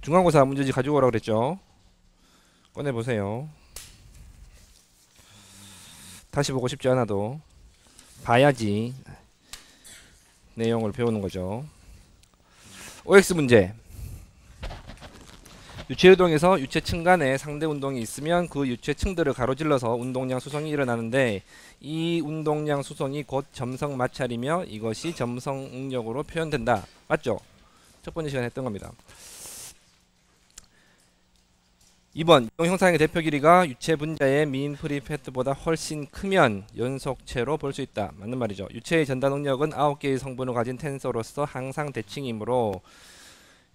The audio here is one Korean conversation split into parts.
중간고사 문제지 가지고 오라고 그랬죠. 꺼내보세요. 다시 보고 싶지 않아도 봐야지 내용을 배우는 거죠. OX 문제. 유체유동에서 유체층 간에 상대 운동이 있으면 그 유체층들을 가로질러서 운동량 수송이 일어나는데 이 운동량 수송이 곧 점성 마찰이며 이것이 점성 응력으로 표현된다. 맞죠? 첫 번째 시간에 했던 겁니다. 2번 이동 형상의 대표 길이가 유체 분자의 민 프리패트보다 훨씬 크면 연속체로 볼 수 있다. 맞는 말이죠. 유체의 전단 응력은 9개의 성분을 가진 텐서로서 항상 대칭이므로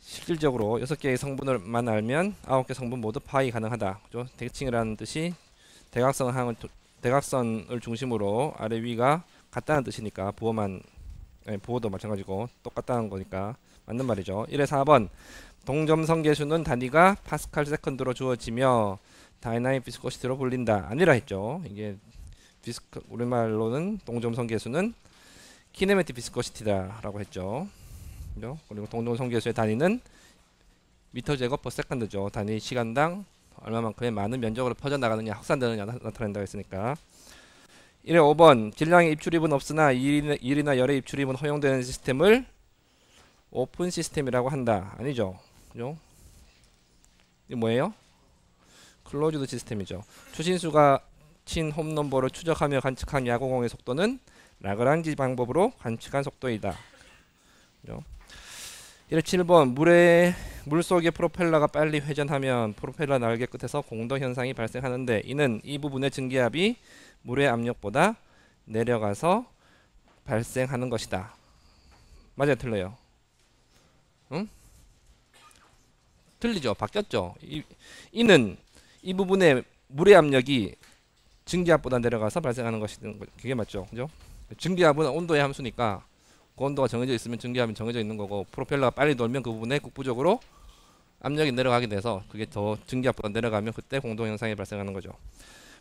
실질적으로 6개의 성분을만 알면 9개 성분 모두 파악이 가능하다. 그죠? 대칭이라는 뜻이 대각선을 중심으로 아래 위가 같다는 뜻이니까 부호도 마찬가지고 똑같다는 거니까 맞는 말이죠. 1에 4번 동점성 계수는 단위가 파스칼 세컨드로 주어지며 다이나믹 비스코시티로 불린다. 아니라 했죠. 이게 우리말로는 동점성 계수는 키네매틱 비스코시티다라고 했죠. 그죠? 그리고 동점성 계수의 단위는 미터 제곱 퍼 세컨드죠. 단위 시간당 얼마만큼의 많은 면적으로 퍼져나가느냐 확산되느냐 나타낸다고 했으니까. 1에 5번 질량의 입출입은 없으나 일이나 열의 입출입은 허용되는 시스템을 오픈 시스템이라고 한다. 아니죠. 그죠? 이게 뭐예요? 클로즈드 시스템이죠. 추신수가 친 홈런볼을 추적하며 관측한 야구공의 속도는 라그랑지 방법으로 관측한 속도이다. 그죠? 7번 물속의 프로펠러가 빨리 회전하면 프로펠러 날개 끝에서 공동 현상이 발생하는데 이는 이 부분의 증기압이 물의 압력보다 내려가서 발생하는 것이다. 맞아요, 틀려요? 응? 틀리죠. 바뀌었죠. 이는 이 부분의 물의 압력이 증기압보다 내려가서 발생하는 것이든 그게 맞죠. 그죠? 증기압은 온도의 함수니까 그 온도가 정해져 있으면 증기압이 정해져 있는 거고 프로펠러가 빨리 돌면 그 부분에 국부적으로 압력이 내려가게 돼서 그게 더 증기압보다 내려가면 그때 공동 현상이 발생하는 거죠.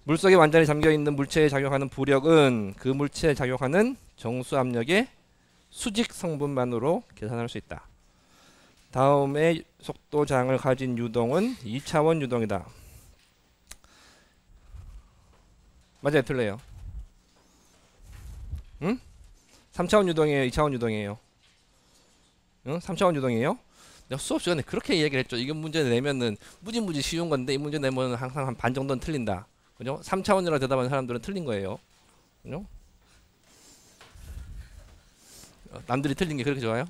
물속에 완전히 잠겨 있는 물체에 작용하는 부력은 그 물체에 작용하는 정수 압력의 수직 성분만으로 계산할 수 있다. 다음에 속도장을 가진 유동은 2차원 유동이다. 맞아요, 틀려요? 응? 3차원 유동이에요, 2차원 유동이에요? 응? 3차원 유동이에요? 내가 수업 시간에 그렇게 얘기를 했죠. 이게 문제 내면은 무지무지 쉬운 건데 이 문제 내면 항상 한 반 정도는 틀린다. 그죠? 3차원이라 대답하는 사람들은 틀린 거예요. 그죠? 남들이 틀린 게 그렇게 좋아요?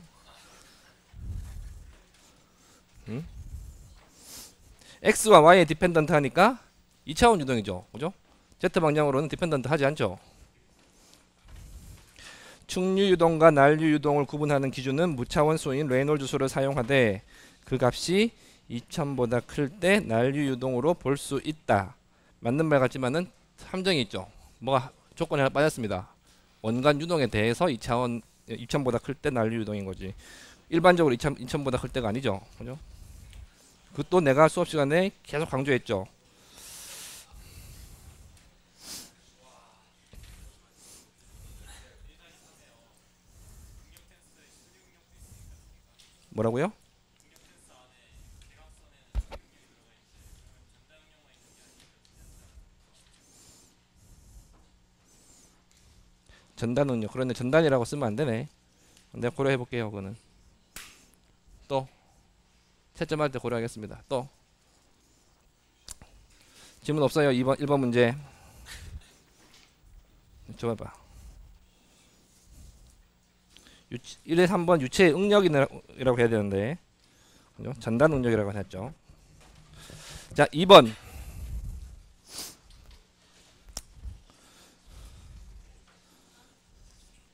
응? X와 Y에 디펜던트 하니까 2차원 유동이죠. 그죠? Z 방향으로는 디펜던트 하지 않죠. 충류 유동과 난류 유동을 구분하는 기준은 무차원 수인 레이놀즈 수를 사용하되 그 값이 2000보다 클 때 난류 유동으로 볼 수 있다. 맞는 말 같지만은 함정이 있죠. 뭐가 조건이 하나 빠졌습니다. 원간 유동에 대해서 2000보다 클 때 난류 유동인 거지. 일반적으로 2000보다 클 때가 아니죠. 그죠? 그것도 내가 수업 시간에 계속 강조했죠. 뭐라고요? 전단은요. 그런데 전단이라고 쓰면 안 되네. 내가 고려해 볼게요. 그거는 또 채점할 때 고려하겠습니다. 또 질문 없어요. 2번 1번 문제. 줘봐. 1에 3번 유체 응력이라고 해야 되는데 그죠? 전단 응력이라고 했죠. 자, 2번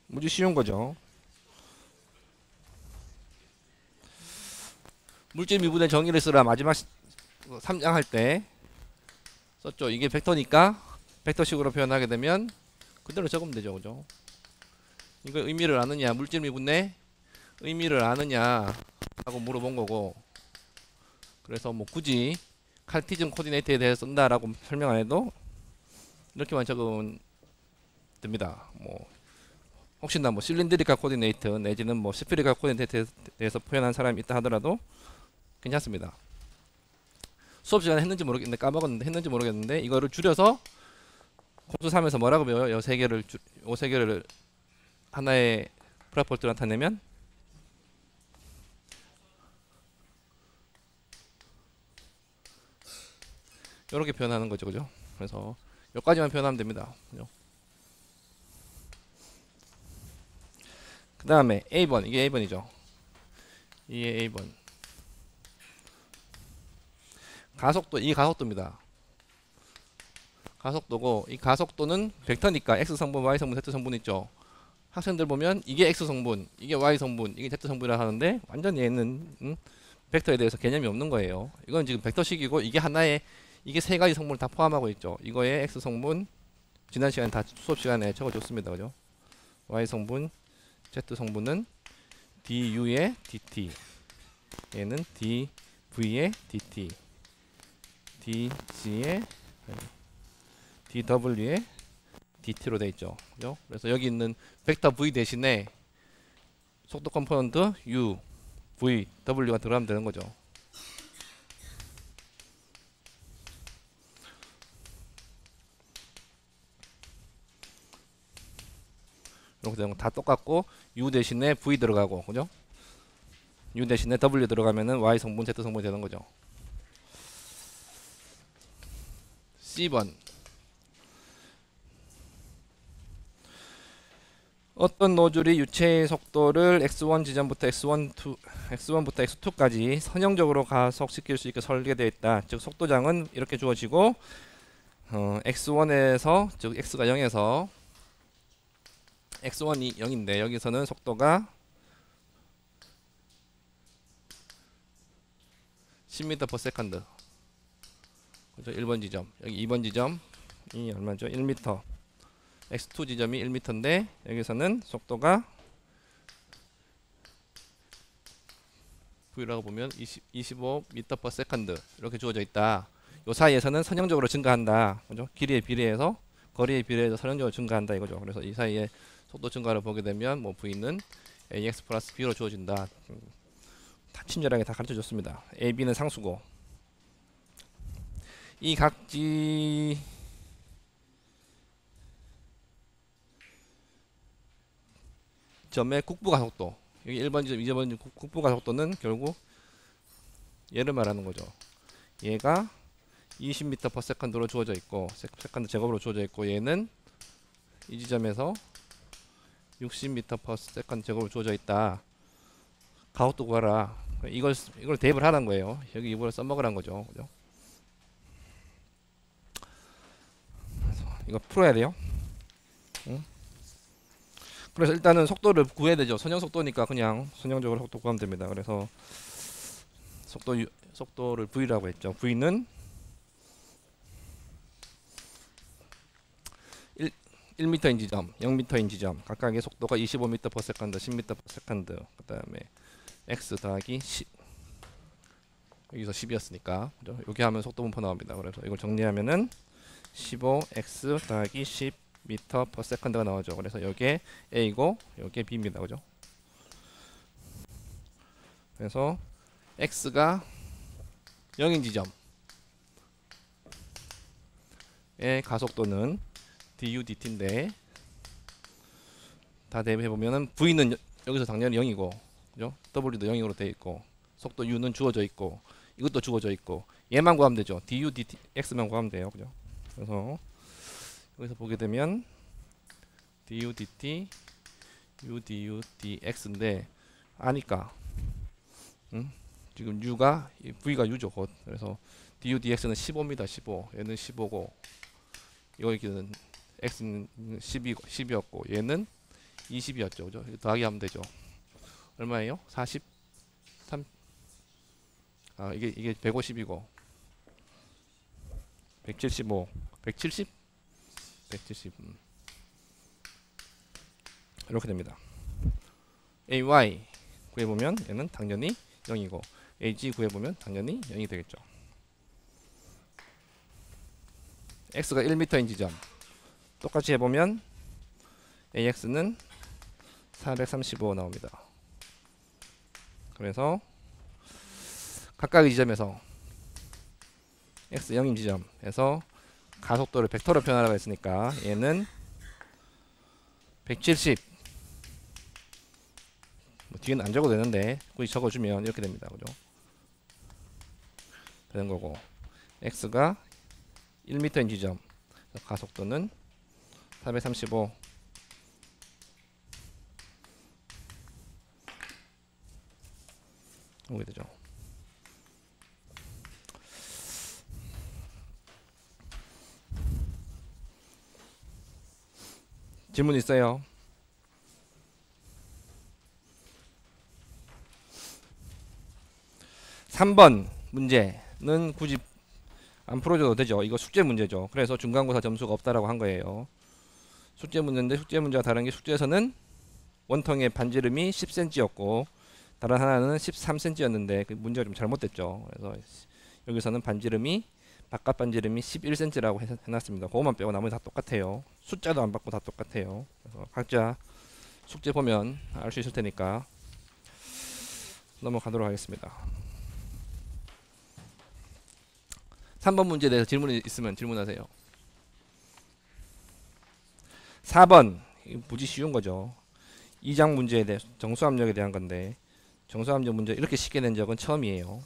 무지 쉬운 거죠. 물질 미분의 정의를 쓰라 마지막 3장 할 때 썼죠. 이게 벡터니까 벡터식으로 표현하게 되면 그대로 적으면 되죠. 그죠? 이거 의미를 아느냐, 물질 미분의 의미를 아느냐 하고 물어본 거고, 그래서 뭐 굳이 카르티즘 코디네이트에 대해서 쓴다라고 설명 안 해도 이렇게만 적으면 됩니다. 뭐 혹시나 뭐 실린드리칼 코디네이트 내지는 뭐 스피리칼 코디네이트에 대해서 표현한 사람이 있다 하더라도 괜찮습니다. 수업 시간에 했는지 모르겠는데 까먹었는데 했는지 모르겠는데 이거를 줄여서 홈수 3에서 뭐라고 배워요? 요 세 개를 하나의 프라폴트로 나타내면 이렇게 표현하는 거죠, 그죠? 그래서 여기까지만 표현하면 됩니다. 그죠? 그 다음에 A번, 이게 A번이죠. 이게 A번. 가속도, 이게 가속도입니다. 가속도고, 이 가속도는 벡터니까 X 성분, Y 성분, Z 성분 있죠. 학생들 보면 이게 X 성분, 이게 Y 성분, 이게 Z 성분이라 하는데 완전 얘는 벡터에 대해서 개념이 없는 거예요. 이건 지금 벡터식이고 이게 하나의 이게 세 가지 성분을 다 포함하고 있죠. 이거의 X 성분 지난 시간에 다 수업 시간에 적어줬습니다, 그죠? Y 성분, Z 성분은 du의 dt, 얘는 dv의 dt, dg의 dw의 dt로 되어 있죠. 그죠? 그래서 여기 있는 벡터 v 대신에 속도 컴포넌트 u, v, w가 들어가면 되는 거죠. 이렇게 되는 거 다 똑같고 u 대신에 v 들어가고, 그죠? u 대신에 w 들어가면은 y 성분, z 성분이 되는 거죠. C번. 어떤 노즐이 유체의 속도를 x1 지점부터 x1부터 x2까지 선형적으로 가속시킬 수 있게 설계되어 있다. 즉 속도장은 이렇게 주어지고 x1에서 즉 x가 0에서 x1이 0인데 여기서는 속도가 10m/s. 그죠? 1번 지점, 여기 2번 지점이 얼마죠? 1m. x2 지점이 1m인데 여기서는 속도가 v라고 보면 25m/s 이렇게 주어져 있다. 요 사이에서는 선형적으로 증가한다. 그죠? 길이에 비례해서 거리에 비례해서 선형적으로 증가한다 이거죠. 그래서 이 사이에 속도 증가를 보게 되면 뭐 v는 ax 플러스 b로 주어진다. 다 친절하게 다 가르쳐 줬습니다. a, b는 상수고 이 각지 점의 국부 가속도, 여기 1번 지점, 2번 지점 국부 가속도는 결국 얘를 말하는 거죠. 얘가 20m/s로 주어져 있고 세컨드 제곱으로 주어져 있고 얘는 이 지점에서 60m/s 제곱으로 주어져 있다. 가속도 구하라. 이걸 대입을 하라는 거예요. 여기 이걸 써먹으라는 거죠. 그죠? 이거 풀어야 돼요. 응? 그래서 일단은 속도를 구해야 되죠. 선형 속도니까 그냥 선형적으로 속도 구하면 됩니다. 그래서 속도를 v라고 했죠. v는 1m인 지점, 0m인 지점 각각의 속도가 25m/s, 10m/s, 그 다음에 x 더하기 10, 여기서 10이었으니까 그죠? 여기 하면 속도 분포 나옵니다. 그래서 이걸 정리하면은 15x 더하기 10m/s가 나오죠. 그래서 여기에 a이고 여기에 b입니다. 그죠? 그래서 x가 0인 지점의 가속도는 du dt인데 다 대입해보면은 v는 여기서 당연히 0이고 그죠? w도 0으로 되어 있고 속도 u는 주어져 있고 이것도 주어져 있고 얘만 구하면 되죠. du dt x만 구하면 돼요. 그죠? 그래서 여기서 보게 되면 du dt u du dx인데 아니까 지금 u가 v가 u죠. 곧. 그래서 du dx는 15입니다. 15. 얘는 15고 여기는 x는 10이었고 얘는 20이었죠. 그죠? 더하기 하면 되죠. 얼마예요? 43. 아, 이게 150이고 175. 170? 170. 이렇게 됩니다. ay 구해보면 얘는 당연히 0이고 ag 구해보면 당연히 0이 되겠죠. x가 1m인 지점 똑같이 해보면 ax는 435 나옵니다. 그래서 각각의 지점에서 x 0인 지점에서 가속도를 벡터로 표현하라고 했으니까 얘는 170, 뭐 뒤에는 안 적어도 되는데 굳이 적어주면 이렇게 됩니다. 그죠? 되는 거고, x가 1m인 지점 가속도는 435 오게 되죠. 질문 있어요? (3번) 문제는 굳이 안 풀어줘도 되죠. 이거 숙제 문제죠. 그래서 중간고사 점수가 없다라고 한 거예요. 숙제 문제인데 숙제 문제와 다른 게, 숙제에서는 원통의 반지름이 10cm였고 다른 하나는 13cm였는데 그 문제가 좀 잘못됐죠. 그래서 여기서는 반지름이, 바깥 반지름이 11cm라고 해놨습니다. 그것만 빼고 나머지 다 똑같아요. 숫자도 안 바꾸고 다 똑같아요. 그래서 각자 숙제 보면 알 수 있을 테니까 넘어가도록 하겠습니다. 3번 문제에 대해서 질문이 있으면 질문하세요. 4번 무지 쉬운 거죠. 2장 문제에 대해 정수압력에 대한 건데, 정수압력 문제 이렇게 쉽게 낸 적은 처음이에요.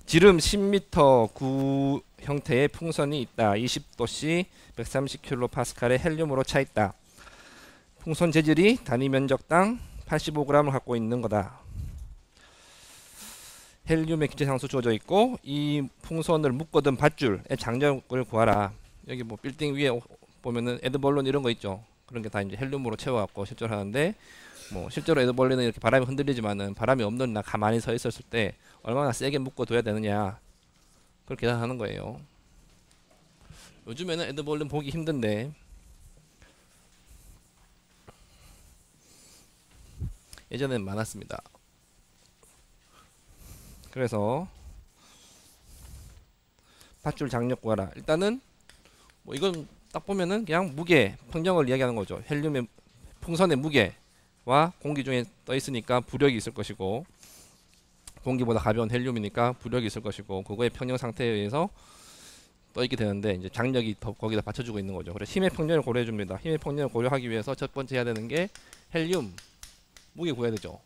지름 10m 구 형태의 풍선이 있다. 20도씨 130kPa의 헬륨으로 차 있다. 풍선 재질이 단위 면적당 85g을 갖고 있는 거다. 헬륨의 기체 상수 주어져 있고 이 풍선을 묶어둔 밧줄의 장력을 구하라. 여기 뭐 빌딩 위에 보면은 에드벌룬 이런 거 있죠. 그런 게 다 이제 헬륨으로 채워갖고 실제로 하는데, 뭐 실제로 에드벌룬은 이렇게 바람이 흔들리지만은 바람이 없는 날 가만히 서 있었을 때 얼마나 세게 묶어둬야 되느냐, 그걸 계산하는 거예요. 요즘에는 에드벌룬 보기 힘든데 예전엔 많았습니다. 그래서 밧줄 장력 구하라. 일단은 뭐 이건 딱 보면은 그냥 무게 평정을 이야기하는 거죠. 헬륨의 풍선의 무게와 공기 중에 떠 있으니까 부력이 있을 것이고, 공기보다 가벼운 헬륨이니까 부력이 있을 것이고, 그거의 평정 상태에 의해서 떠 있게 되는데 이제 장력이 더 거기다 받쳐주고 있는 거죠. 그래서 힘의 평정을 고려해 줍니다. 힘의 평정을 고려하기 위해서 첫 번째 해야 되는 게 헬륨 무게 구해야 되죠.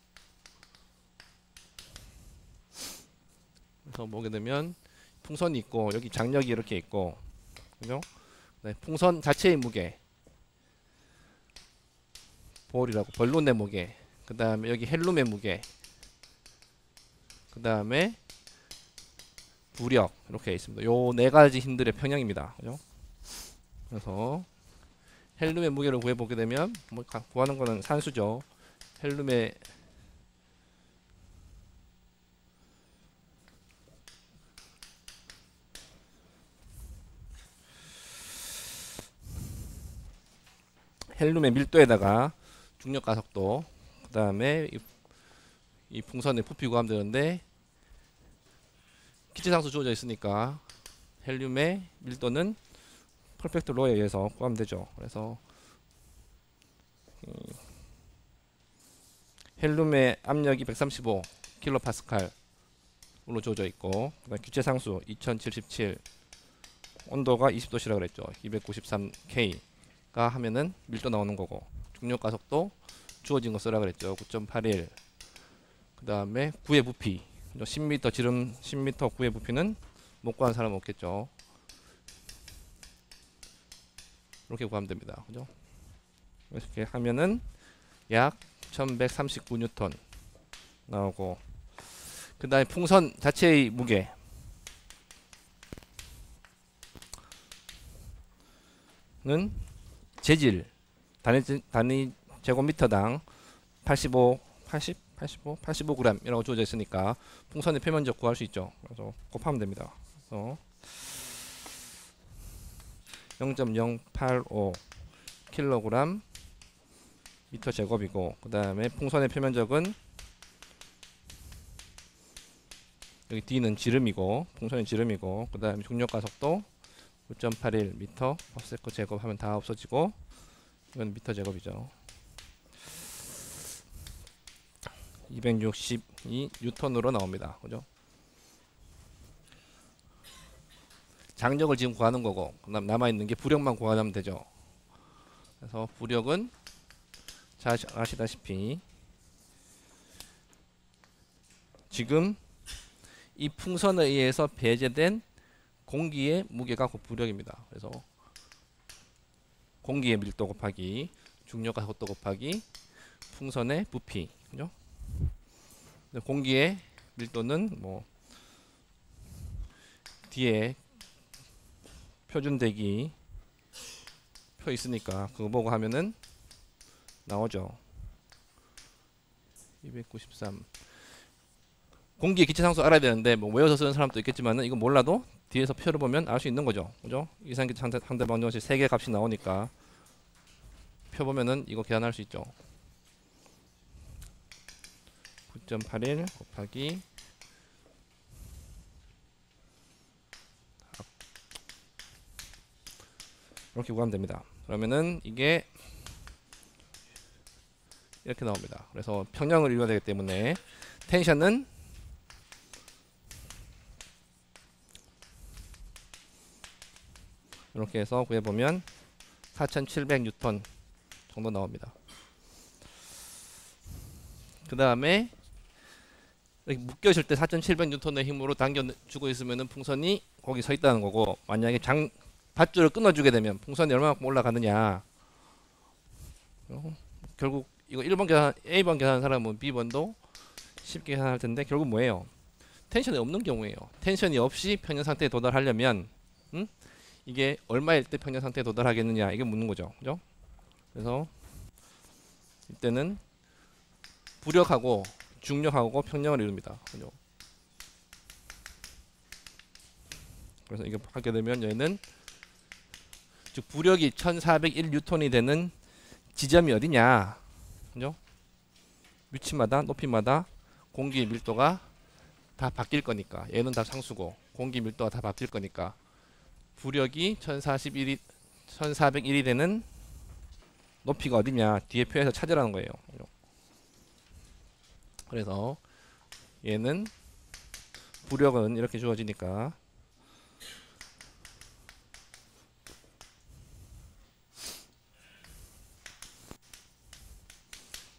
그래서 보게 되면 풍선이 있고 여기 장력이 이렇게 있고, 그죠? 네, 풍선 자체의 무게, 볼이라고 벌룬의 무게, 그 다음에 여기 헬륨의 무게, 그 다음에 부력, 이렇게 있습니다. 요 네 가지 힘들의 평형입니다. 그죠? 그래서 헬륨의 무게를 구해보게 되면 뭐 구하는 거는 산수죠. 헬륨의 밀도에다가 중력 가속도, 그 다음에 이 풍선의 부피 구하면 되는데 기체상수 주어져 있으니까 헬륨의 밀도는 퍼펙트 로에 의해서 구하면 되죠. 그래서 헬륨의 압력이 135kPa로 주어져 있고, 그다음 기체상수 2077, 온도가 20도씨라 그랬죠. 293K가 하면은 밀도 나오는 거고, 중력 가속도 주어진 거 쓰라 그랬죠. 9.81. 그 다음에 구의 부피 10m, 지름 10m 구의 부피는 못 구하는 사람은 없겠죠. 이렇게 구하면 됩니다. 그죠? 이렇게 하면은 약 1139N 나오고, 그 다음에 풍선 자체의 무게 는 재질 단위 제곱미터당 85g 이라고 주어져 있으니까 풍선의 표면적 구할 수 있죠. 그래서 곱하면 됩니다. 그래서 0.085 kg 미터 제곱이고, 그 다음에 풍선의 표면적은 여기 D는 지름이고, 풍선의 지름이고, 그 다음에 중력 가속도 9.81 미터 퍼세컨 제곱하면 다 없어지고, 이건 미터 제곱이죠. 262 뉴턴으로 나옵니다. 그죠? 장력을 지금 구하는 거고, 그다음 남아 있는 게 부력만 구하면 되죠. 그래서 부력은 자 아시다시피 지금 이 풍선에 의해서 배제된 공기의 무게가 그 부력입니다. 그래서 공기의 밀도 곱하기 중력과 속도 곱하기 풍선의 부피, 그죠? 공기의 밀도는 뭐 뒤에 표준 대기 표 있으니까 그거 보고 하면은 나오죠. 293. 공기의 기체상수 알아야 되는데 뭐 외워서 쓰는 사람도 있겠지만은 이거 몰라도 뒤에서 표를 보면 알 수 있는 거죠. 그죠? 이상기체 상대 방정식 3개 값이 나오니까 표 보면은 이거 계산할 수 있죠. 9.81 곱하기 이렇게 구하면 됩니다. 그러면은 이게 이렇게 나옵니다. 그래서 평형을 이루어야 되기 때문에 텐션은 이렇게 해서 구해보면 4700뉴턴 정도 나옵니다. 그 다음에 이렇게 묶여질 때 4700뉴턴의 힘으로 당겨주고 있으면 풍선이 거기 서 있다는 거고, 만약에 밧줄을 끊어주게 되면 풍선이 얼마만큼 올라가느냐. 결국 이거 1번 계산, A번 계산하는 사람은 B번도 쉽게 계산할 텐데 결국 뭐예요? 텐션이 없는 경우에요. 텐션이 없이 평형 상태에 도달하려면 이게 얼마일 때 평형 상태에 도달하겠느냐, 이게 묻는 거죠. 그죠? 그래서 이때는 부력하고 중력하고 평형을 이룹니다. 그죠? 그래서 이거 하게 되면 얘는 즉 부력이 1401뉴턴이 되는 지점이 어디냐, 그죠? 위치마다 높이마다 공기 밀도가 다 바뀔 거니까, 얘는 다 상수고 공기 밀도가 다 바뀔 거니까 부력이 1401이 되는 높이가 어디냐, 뒤에 표에서 찾으라는 거예요. 그래서 얘는 부력은 이렇게 주어지니까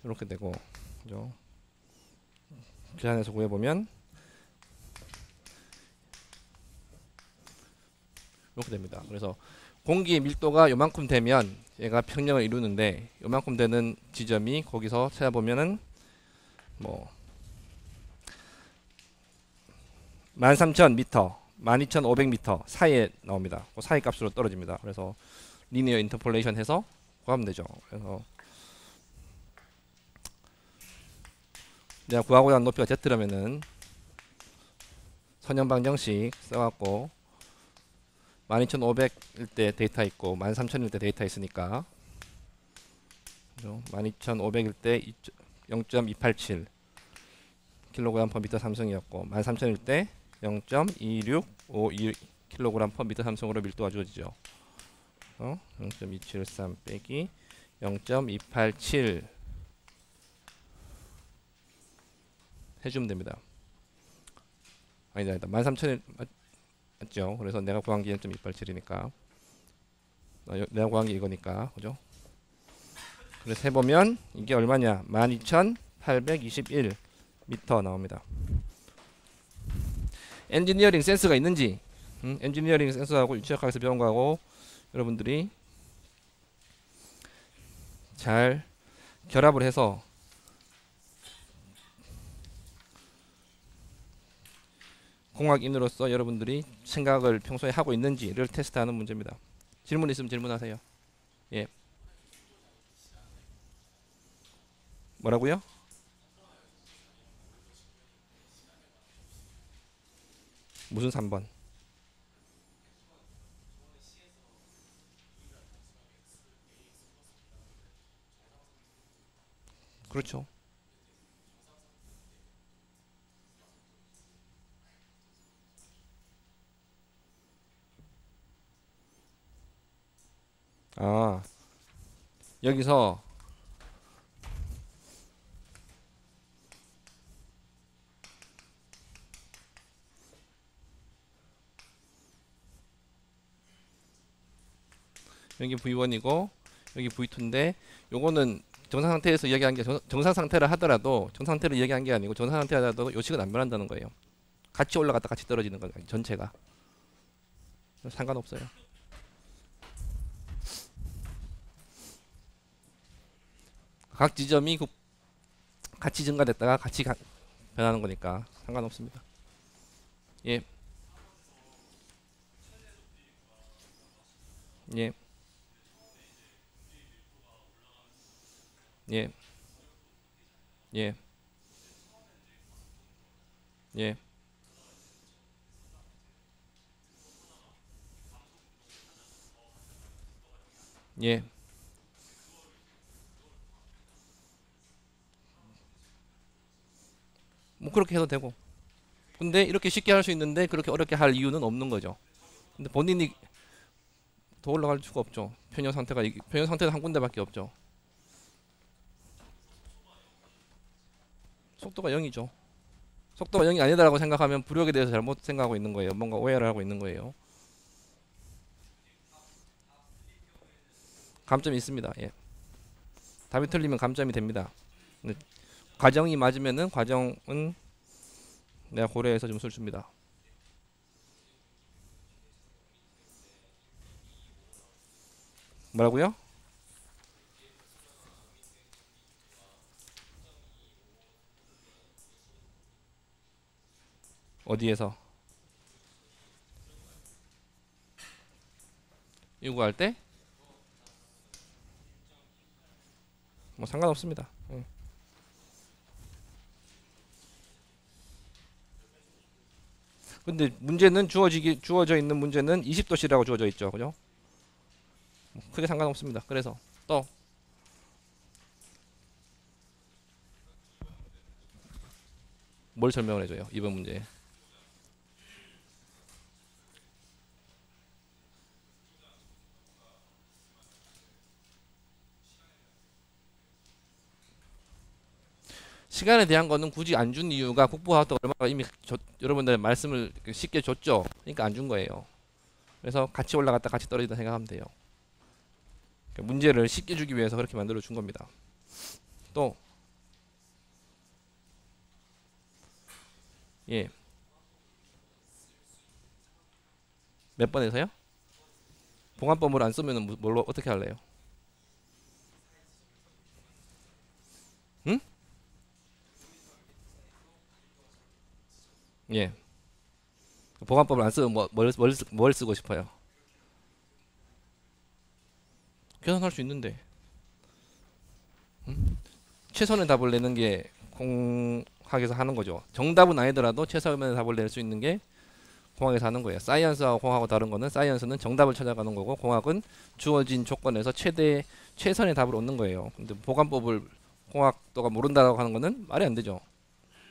이렇게 되고, 그죠? 계산해서 구해보면 이렇게 됩니다. 그래서 공기의 밀도가 요만큼 되면 얘가 평형을 이루는데, 요만큼 되는 지점이 거기서 찾아보면은 뭐 13,000m, 12,500m 사이에 나옵니다. 그 사이 값으로 떨어집니다. 그래서 리니어 인터폴레이션 해서 구하면 되죠. 그래서 내가 구하고자 하는 높이가 Z라면은 선형 방정식 써갖고 12,500일 때 데이터 있고 13,000일 때 데이터 있으니까 12,500일 때 0.287 킬로그램 퍼 미터 삼성이었고 13,000일 때 0.2652 킬로그램 퍼 미터 삼성으로 밀도가 주어지죠. 0.273 빼기 0.287 해주면 됩니다. 아니다, 13,000일 맞죠? 그래서 내가 구한 게 0.287이니까 내가 구한 게 이거니까, 그죠? 그래서 해보면 이게 얼마냐? 12,821 미터 나옵니다. 엔지니어링 센스가 있는지, 엔지니어링 센스하고 유치학학에서 배운 거하고 여러분들이 잘 결합을 해서 공학인으로서 여러분들이 생각을 평소에 하고 있는지를 테스트하는 문제입니다. 질문 있으면 질문하세요. 예. 뭐라고요? 무슨 3번? 그렇죠. 아, 여기서 여기 V1이고 여기 V2인데 요거는 정상 상태에서 이야기한 게 정상 상태를 하더라도 정상 상태를 이야기한 게 아니고 정상 상태라도 요식은 안 변한다는 거예요. 같이 올라갔다 같이 떨어지는 거예요. 전체가 상관없어요. 각 지점이 같이 증가됐다가 같이 변하는 거니까 상관없습니다. 예, 예, 예, 예, 예, 예. 뭐 그렇게 해도 되고. 근데 이렇게 쉽게 할 수 있는데 그렇게 어렵게 할 이유는 없는 거죠. 근데 본인이 더 올라갈 수가 없죠. 편현 상태가 한 군데밖에 없죠. 속도가 0이죠. 속도가 0이 아니다라고 생각하면 부력에 대해서 잘못 생각하고 있는 거예요. 뭔가 오해를 하고 있는 거예요. 감점이 있습니다. 예. 답이 틀리면 감점이 됩니다. 근데 과정이 맞으면은 과정은 내가 고려해서 점수를 줍니다. 뭐라고요? 어디에서? 요구할 때? 뭐 상관없습니다. 응. 근데 문제는 주어져 있는 문제는 20도씨라고 주어져 있죠. 그죠? 크게 상관없습니다. 그래서 또 뭘 설명을 해줘요? 이번 문제. 시간에 대한 거는 굳이 안 준 이유가 국부학도 얼마나 이미 여러분들 말씀을 쉽게 줬죠. 그러니까 안 준 거예요. 그래서 같이 올라갔다 같이 떨어지다 생각하면 돼요. 그러니까 문제를 쉽게 주기 위해서 그렇게 만들어 준 겁니다. 또 예. 몇 번에서요? 봉합법을 안 쓰면 뭘로 어떻게 할래요? 응? 예. 봉합법을 안 쓰면 뭘 쓰고 싶어요? 계산할 수 있는데 최선의 답을 내는 게 공학에서 하는 거죠. 정답은 아니더라도 최선의 답을 낼 수 있는 게 공학에서 하는 거예요. 사이언스하고 공학하고 다른 거는 사이언스는 정답을 찾아가는 거고 공학은 주어진 조건에서 최선의 답을 얻는 거예요. 근데 보관법을 공학도가 모른다고 하는 거는 말이 안 되죠.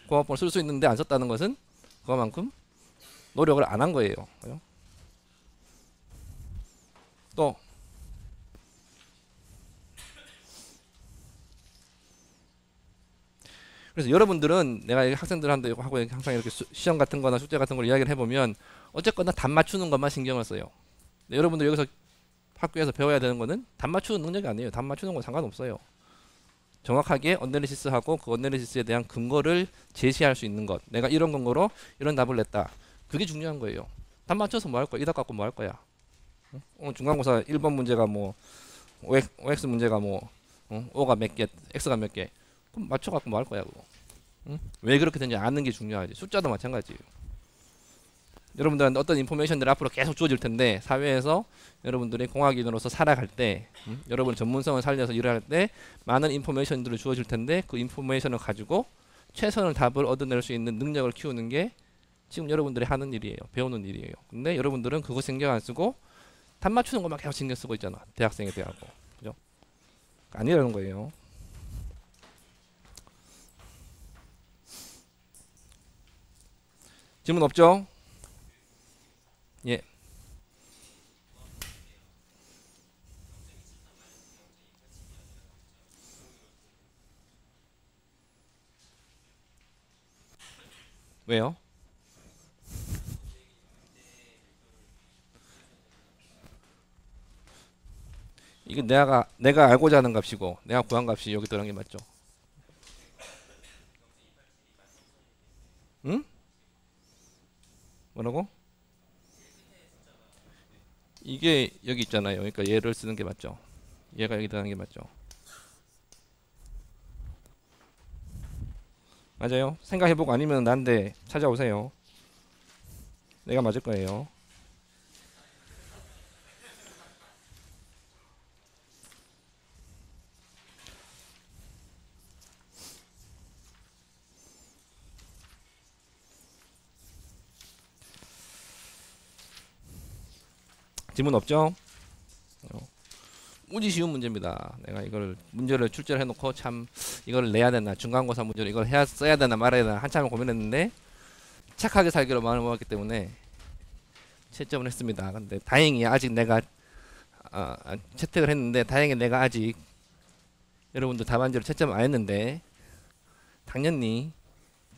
공학법을 쓸 수 있는데 안 썼다는 것은 그만큼 노력을 안 한 거예요. 그죠? 또 그래서 여러분들은 내가 학생들한테 하고 항상 이렇게 시험 같은 거나 숙제 같은 걸 이야기를 해보면 어쨌거나 답 맞추는 것만 신경을 써요. 근데 여러분들 여기서 학교에서 배워야 되는 거는 답 맞추는 능력이 아니에요. 답 맞추는 건 상관없어요. 정확하게 언내리시스하고 그 언내리시스에 대한 근거를 제시할 수 있는 것. 내가 이런 근거로 이런 답을 냈다. 그게 중요한 거예요. 답 맞춰서 뭐 할 거야? 이 답 갖고 뭐 할 거야? 오늘 중간고사 1번 문제가 뭐 OX 문제가 뭐 O가 몇 개, X가 몇 개. 그럼 맞춰 갖고 뭐 할 거야, 그거. 응? 왜 그렇게 되는지 아는 게 중요하지. 숫자도 마찬가지예요. 여러분들한테 어떤 인포메이션들이 앞으로 계속 주어질 텐데 사회에서 여러분들이 공학인으로서 살아갈 때 여러분 전문성을 살려서 일을 할 때 많은 인포메이션들이 주어질 텐데 그 인포메이션을 가지고 최선의 답을 얻어낼 수 있는 능력을 키우는 게 지금 여러분들이 하는 일이에요. 배우는 일이에요. 근데 여러분들은 그거 신경 안 쓰고 답 맞추는 것만 계속 신경 쓰고 있잖아. 대학생이 돼하고. 그죠? 아니라는 거예요. 질문 없죠? 예. 왜요? 이게 내가 알고자 하는 값이고 내가 구한 값이 여기 들어간 게 맞죠? 응? 뭐라고? 이게 여기 있잖아요. 그러니까 얘를 쓰는 게 맞죠. 얘가 여기 들어가는 게 맞죠. 맞아요. 생각해보고 아니면 난데 찾아오세요. 내가 맞을 거예요. 질문 없죠? 무지 쉬운 문제입니다. 내가 이걸 문제를 출제를 해놓고 참 이걸 내야 되나 중간고사 문제를 이걸 써야 되나 말아야 되나 한참을 고민했는데 착하게 살기로 마음을 먹었기 때문에 채점을 했습니다. 근데 다행히 아직 내가 채택을 했는데 다행히 내가 아직 여러분들 답안지로 채점 안 했는데 당연히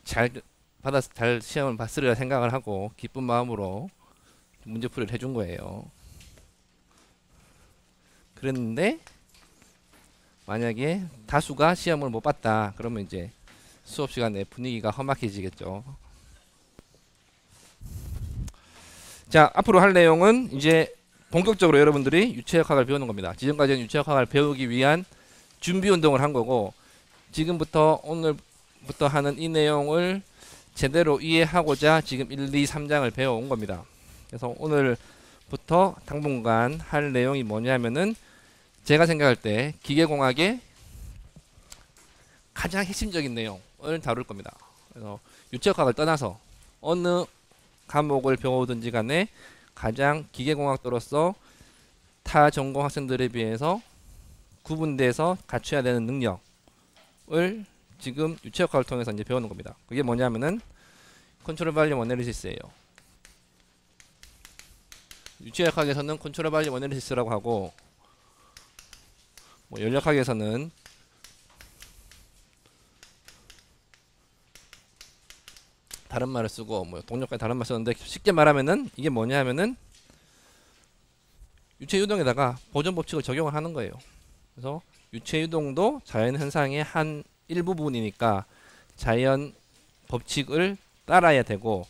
잘 받아서 잘 시험을 봤으리라 생각을 하고 기쁜 마음으로 문제풀이를 해준 거예요. 그랬는데 만약에 다수가 시험을 못 봤다 그러면 이제 수업 시간에 분위기가 험악해지겠죠. 자, 앞으로 할 내용은 이제 본격적으로 여러분들이 유체역학을 배우는 겁니다. 지금까지는 유체역학을 배우기 위한 준비 운동을 한 거고 지금부터 오늘부터 하는 이 내용을 제대로 이해하고자 지금 1, 2, 3장을 배워온 겁니다. 그래서 오늘부터 당분간 할 내용이 뭐냐면은 제가 생각할 때 기계공학의 가장 핵심적인 내용을 다룰 겁니다. 그래서 유체역학을 떠나서 어느 과목을 배우든지 간에 가장 기계공학도로서 타 전공 학생들에 비해서 구분돼서 갖춰야 되는 능력을 지금 유체역학을 통해서 이제 배우는 겁니다. 그게 뭐냐면은 컨트롤 발륨 어널리시스예요. 유체역학에서는 컨트롤 발륨 어널리시스라고 하고 뭐 연력학에서는 다른 말을 쓰고 뭐 동력까지 다른 말 쓰는데 쉽게 말하면은 이게 뭐냐 하면은 유체 유동에다가 보존 법칙을 적용을 하는 거예요. 그래서 유체 유동도 자연 현상의 한 일부분이니까 자연 법칙을 따라야 되고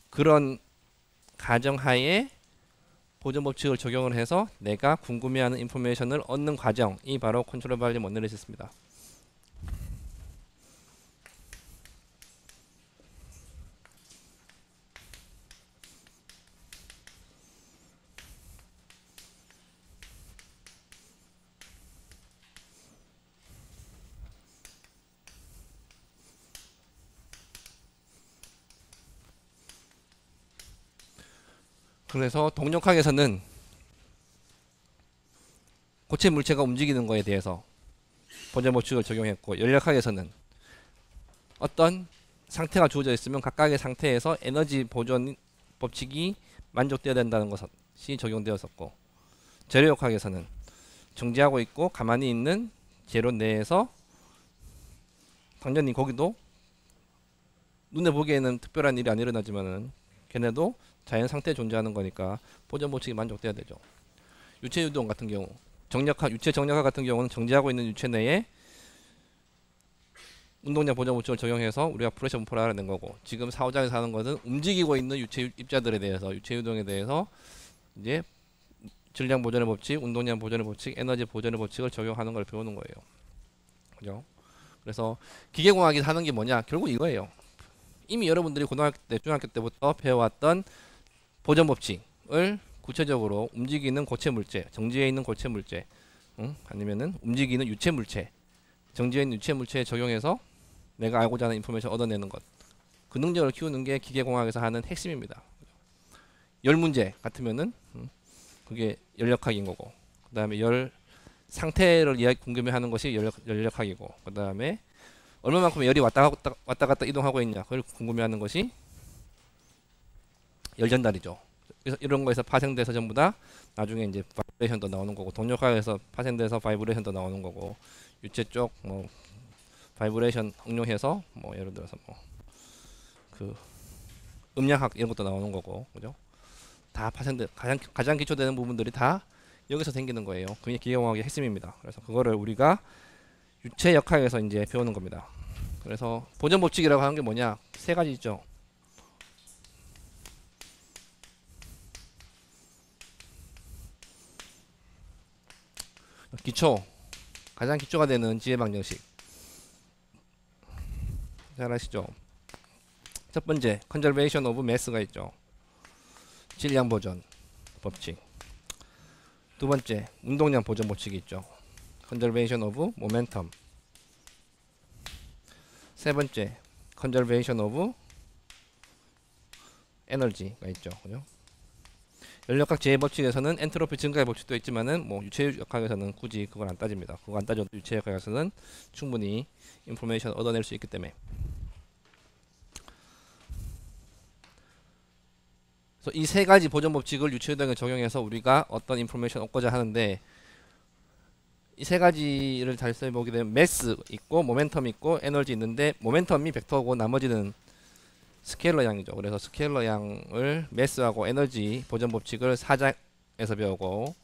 그런 가정하에 보존 법칙을 적용을 해서 내가 궁금해하는 인포메이션을 얻는 과정이 바로 컨트롤 발륨 어널리시스입니다. 그래서 동력학에서는 고체 물체가 움직이는 거에 대해서 보존 법칙을 적용했고 연력학에서는 어떤 상태가 주어져 있으면 각각의 상태에서 에너지 보존 법칙이 만족되어야 된다는 것이 적용되었었고 재료역학에서는 정지하고 있고 가만히 있는 재료 내에서 당연히 거기도 눈에 보기에는 특별한 일이 안 일어나지만은 걔네도 자연 상태에 존재하는 거니까 보존 법칙이 만족돼야 되죠. 유체 유동 같은 경우 유체 정력학 같은 경우는 정지하고 있는 유체 내에 운동량 보존 법칙을 적용해서 우리가 프레셔 분포를 알아낸 거고 지금 4, 5장에서 하는 것은 움직이고 있는 유체 입자들에 대해서 유체 유동에 대해서 이제 질량 보존의 법칙, 운동량 보존의 법칙, 에너지 보존의 법칙을 적용하는 걸 배우는 거예요. 그죠? 그래서 기계공학이 하는 게 뭐냐? 결국 이거예요. 이미 여러분들이 고등학교 때, 중학교 때부터 배워왔던 보존 법칙을 구체적으로 움직이는 고체 물체, 정지해 있는 고체 물체, 아니면은 움직이는 유체 물체, 정지해 있는 유체 물체에 적용해서 내가 알고자 하는 인포메이션 얻어내는 것. 그 능력을 키우는 게 기계공학에서 하는 핵심입니다. 열 문제 같으면은 그게 연력학인 거고, 그 다음에 열 상태를 궁금해하는 것이 연력학이고, 그 다음에 얼마만큼 열이 왔다 갔다 이동하고 있냐, 그걸 궁금해하는 것이 열 전달이죠. 그래서 이런 거에서 파생돼서 전부 다 나중에 이제 바이브레이션도 나오는 거고, 동력학에서 파생돼서 바이브레이션도 나오는 거고, 유체 쪽 뭐 바이브레이션 응용해서 뭐 예를 들어서 뭐 그 음량학 이런 것도 나오는 거고, 그죠? 다 파생돼 가장 기초되는 부분들이 다 여기서 생기는 거예요. 그게 기계공학의 핵심입니다. 그래서 그거를 우리가 유체 역학에서 이제 배우는 겁니다. 그래서 보존 법칙이라고 하는 게 뭐냐? 세 가지 있죠. 기초, 가장 기초가 되는 지혜 방정식. 잘 아시죠? 첫 번째, 컨저베이션 오브 매스가 있죠. 질량 보존 법칙. 두 번째, 운동량 보존 법칙이 있죠. 컨저베이션 오브 모멘텀. 세 번째, 컨저베이션 오브 에너지가 있죠. 그죠? 연력학 제해 법칙에서는 엔트로피 증가의 법칙도 있지만은 뭐 유체역학에서는 굳이 그걸 안 따집니다. 그거 안 따져도 유체역학에서는 충분히 인포메이션 얻어낼 수 있기 때문에. 그래서 이 세 가지 보존 법칙을 유체유동에 적용해서 우리가 어떤 인포메이션 얻고자 하는데, 이 세 가지를 잘 써보게 되면 매스 있고 모멘텀 있고 에너지 있는데, 모멘텀이 벡터고 나머지는 스케일러 양이죠. 그래서 스케일러 양을 매스하고 에너지 보존 법칙을 4장에서 배우고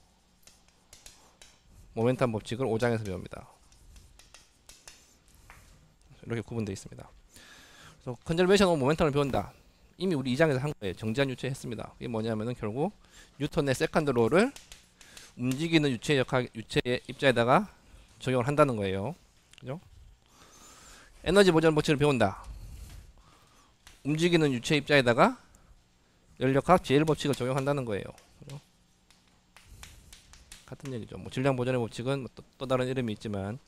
모멘텀 법칙을 5장에서 배웁니다. 이렇게 구분되어 있습니다. 그래서 컨저베이션 오브 모멘텀을 배운다. 이미 우리 2장에서 한 거예요. 정지한 유체 했습니다. 이게 뭐냐면은 결국 뉴턴의 세컨드 롤을 움직이는 유체의 입자에다가 적용을 한다는 거예요. 그죠? 에너지 보존 법칙을 배운다. 움직이는 유체 입자에다가 연력학 제일 법칙을 적용한다는 거예요. 그죠? 같은 얘기죠. 뭐 질량 보존의 법칙은 또 다른 이름이 있지만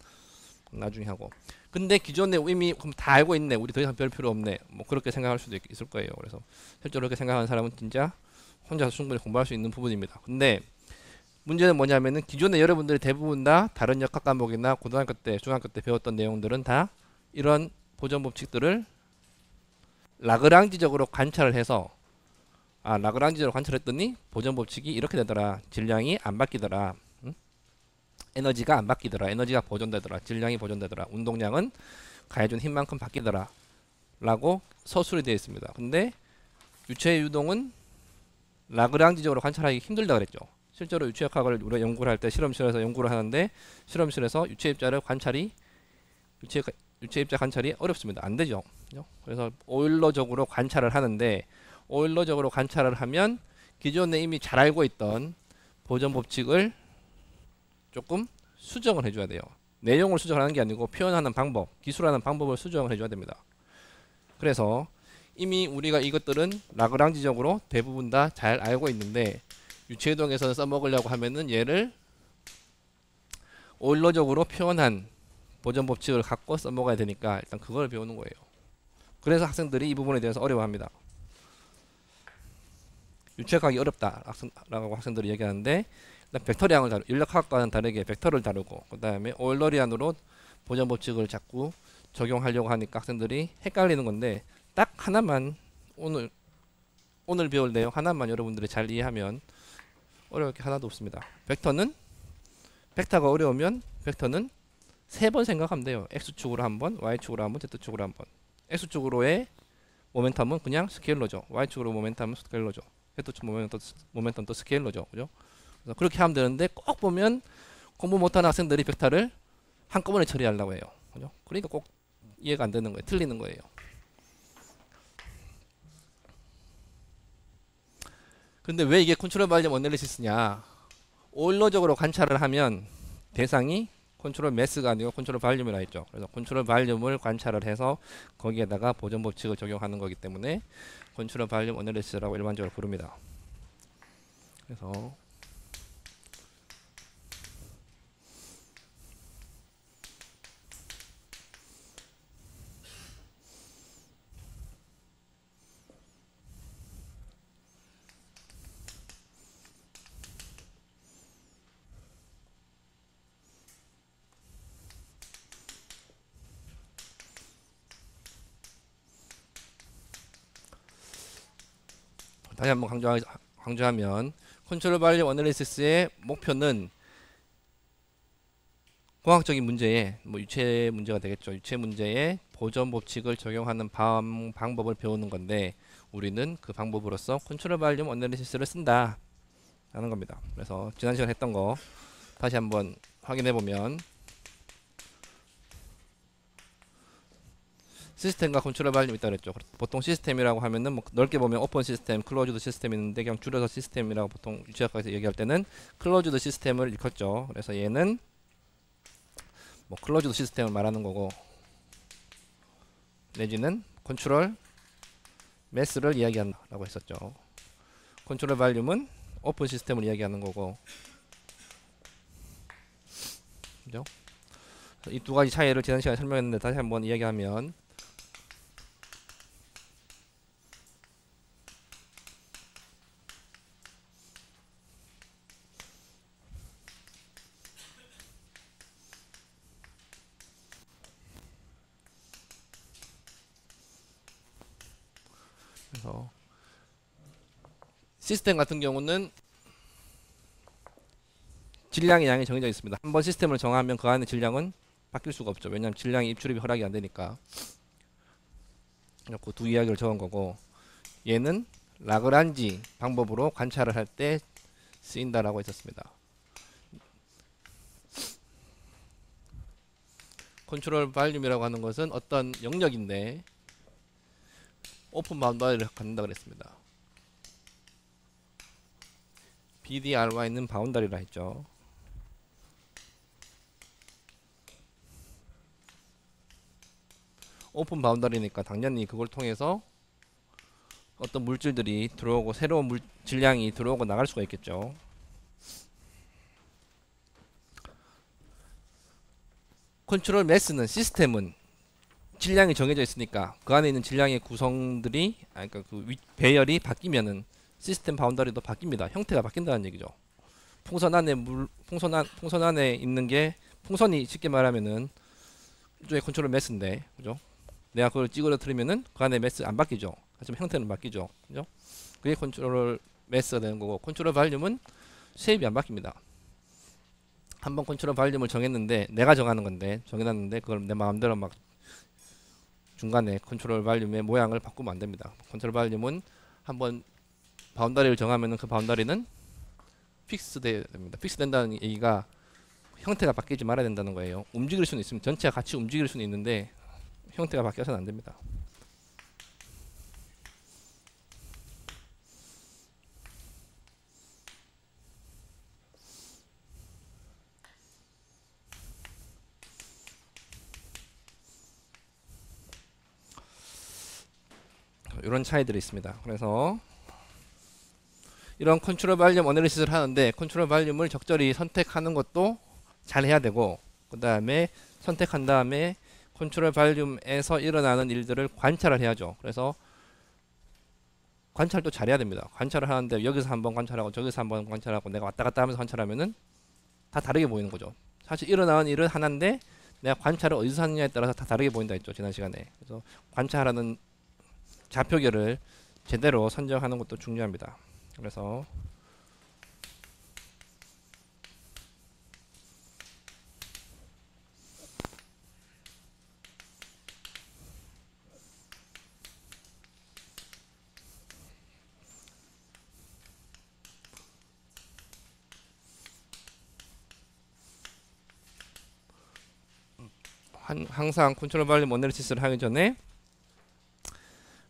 나중에 하고. 근데 기존에 이미 다 알고 있네, 우리 더 이상 별 필요 없네, 뭐 그렇게 생각할 수도 있을 거예요. 그래서 실제로 그렇게 생각하는 사람은 진짜 혼자서 충분히 공부할 수 있는 부분입니다. 근데 문제는 뭐냐면은 기존에 여러분들이 대부분 다 다른 역학 과목이나 고등학교 때, 중학교 때 배웠던 내용들은 다 이런 보존 법칙들을 라그랑지적으로 관찰을 해서, 아, 라그랑지적으로 관찰했더니 보존 법칙이 이렇게 되더라, 질량이 안 바뀌더라, 에너지가 안 바뀌더라, 에너지가 보존되더라, 질량이 보존되더라, 운동량은 가해준 힘만큼 바뀌더라 라고 서술이 되어 있습니다. 근데 유체의 유동은 라그랑지적으로 관찰하기 힘들다 그랬죠. 실제로 유체역학을 우리가 연구를 할 때 실험실에서 연구를 하는데, 실험실에서 유체 입자를 관찰이 유체 입자 관찰이 어렵습니다. 안 되죠. 그래서 오일러적으로 관찰을 하는데, 오일러적으로 관찰을 하면 기존에 이미 잘 알고 있던 보존 법칙을 조금 수정을 해줘야 돼요. 내용을 수정하는 게 아니고 표현하는 방법, 기술하는 방법을 수정을 해줘야 됩니다. 그래서 이미 우리가 이것들은 라그랑지적으로 대부분 다 잘 알고 있는데, 유체이동에서 써먹으려고 하면은 얘를 오일러적으로 표현한 보존 법칙을 갖고 써먹어야 되니까 일단 그걸 배우는 거예요. 그래서 학생들이 이 부분에 대해서 어려워합니다. 유체역학이 어렵다라고 학생들이 얘기하는데, 일단 벡터량을 인력학과는 다르게 벡터를 다루고, 그 다음에 오일러리안으로 보존 법칙을 자꾸 적용하려고 하니까 학생들이 헷갈리는 건데, 딱 하나만 오늘 배울 내용 하나만 여러분들이 잘 이해하면 어려울 게 하나도 없습니다. 벡터가 어려우면 벡터는 3번 생각하면 돼요. X축으로 한 번, Y축으로 한 번, Z축으로 한 번. X축으로의 모멘텀은 그냥 스케일러죠. Y축으로 모멘텀은 스케일러죠. Z축 모멘텀도 스케일러죠. 그죠? 그래서 그렇게 하면 되는데, 꼭 보면 공부 못하는 학생들이 벡터를 한꺼번에 처리하려고 해요. 그죠? 그러니까 꼭 이해가 안 되는 거예요. 틀리는 거예요. 근데 왜 이게 컨트롤 발륨 어널리시스냐? 오일러적으로 관찰을 하면 대상이 컨트롤 매스가 아니고 컨트롤 발륨이라 했죠. 그래서 컨트롤 발륨을 관찰을 해서 거기에다가 보존 법칙을 적용하는 거기 때문에 컨트롤 발륨 어널리시스라고 일반적으로 부릅니다. 그래서 다시 한번 강조하면 컨트롤 발륨 어널리시스의 목표는 공학적인 문제에, 뭐 유체 문제가 되겠죠. 유체 문제에 보존 법칙을 적용하는 방법을 배우는 건데, 우리는 그 방법으로서 컨트롤 발륨 어널리시스를 쓴다 라는 겁니다. 그래서 지난 시간에 했던 거 다시 한번 확인해 보면 시스템과 컨트롤 발륨이 있다 그랬죠. 보통 시스템이라고 하면은 뭐 넓게 보면 오픈 시스템, 클로즈드 시스템이 있는데 그냥 줄여서 시스템이라고 보통 유치학과에서 얘기할 때는 클로즈드 시스템을 일컫죠. 그래서 얘는 뭐 클로즈드 시스템을 말하는 거고, 내지는 컨트롤 매스를 이야기한다고 했었죠. 컨트롤 발륨은 오픈 시스템을 이야기하는 거고, 그죠? 이 두 가지 차이를 지난 시간에 설명했는데 다시 한번 이야기하면, 그래서 시스템 같은 경우는 질량의 양이 정해져 있습니다. 한번 시스템을 정하면 그 안에 질량은 바뀔 수가 없죠. 왜냐하면 질량이 입출입이 허락이 안 되니까. 그 두 이야기를 적은 거고, 얘는 라그란지 방법으로 관찰을 할 때 쓰인다라고 했었습니다. 컨트롤 발륨이라고 하는 것은 어떤 영역인데 오픈 바운더리를 갖는다 그랬습니다. BDRY는 바운더리라 했죠. 오픈 바운더리니까 당연히 그걸 통해서 어떤 물질들이 들어오고 새로운 질량이 들어오고 나갈 수가 있겠죠. 컨트롤 매스는 시스템은 질량이 정해져 있으니까 그 안에 있는 질량의 구성들이 그러니까 그 배열이 바뀌면은 시스템 바운더리도 바뀝니다. 형태가 바뀐다는 얘기죠. 풍선 안에 풍선 안에 있는 게 풍선이 쉽게 말하면은 일종의 컨트롤 매스인데, 그죠? 내가 그걸 찌그러뜨리면은 그 안에 매스 안 바뀌죠. 하지만 형태는 바뀌죠. 그죠? 그게 컨트롤 매스가 되는 거고, 컨트롤 발륨은 쉐입이 안 바뀝니다. 한번 컨트롤 발륨을 정했는데, 내가 정하는 건데 정해놨는데 그걸 내 마음대로 막 중간에 컨트롤 발륨의 모양을 바꾸면 안 됩니다. 컨트롤 발륨은 한번 바운더리를 정하면은 그 바운더리는 픽스 돼야 됩니다. 픽스 된다는 얘기가 형태가 바뀌지 말아야 된다는 거예요. 움직일 수는 있습니다. 전체가 같이 움직일 수는 있는데 형태가 바뀌어서는 안 됩니다. 이런 차이들이 있습니다. 그래서 이런 컨트롤 발륨 어널리시스를 하는데 컨트롤 발륨을 적절히 선택하는 것도 잘 해야 되고, 그 다음에 선택한 다음에 컨트롤 발륨에서 일어나는 일들을 관찰을 해야죠. 그래서 관찰도 잘해야 됩니다. 관찰을 하는데 여기서 한번 관찰하고 저기서 한번 관찰하고 내가 왔다 갔다 하면서 관찰하면은 다 다르게 보이는 거죠. 사실 일어나는 일은 하나인데 내가 관찰을 어디서 하느냐에 따라서 다 다르게 보인다 했죠, 지난 시간에. 그래서 관찰하는 좌표계를 제대로 선정하는 것도 중요합니다. 그래서 항상 컨트롤 발륨 어널리시스를 하기 전에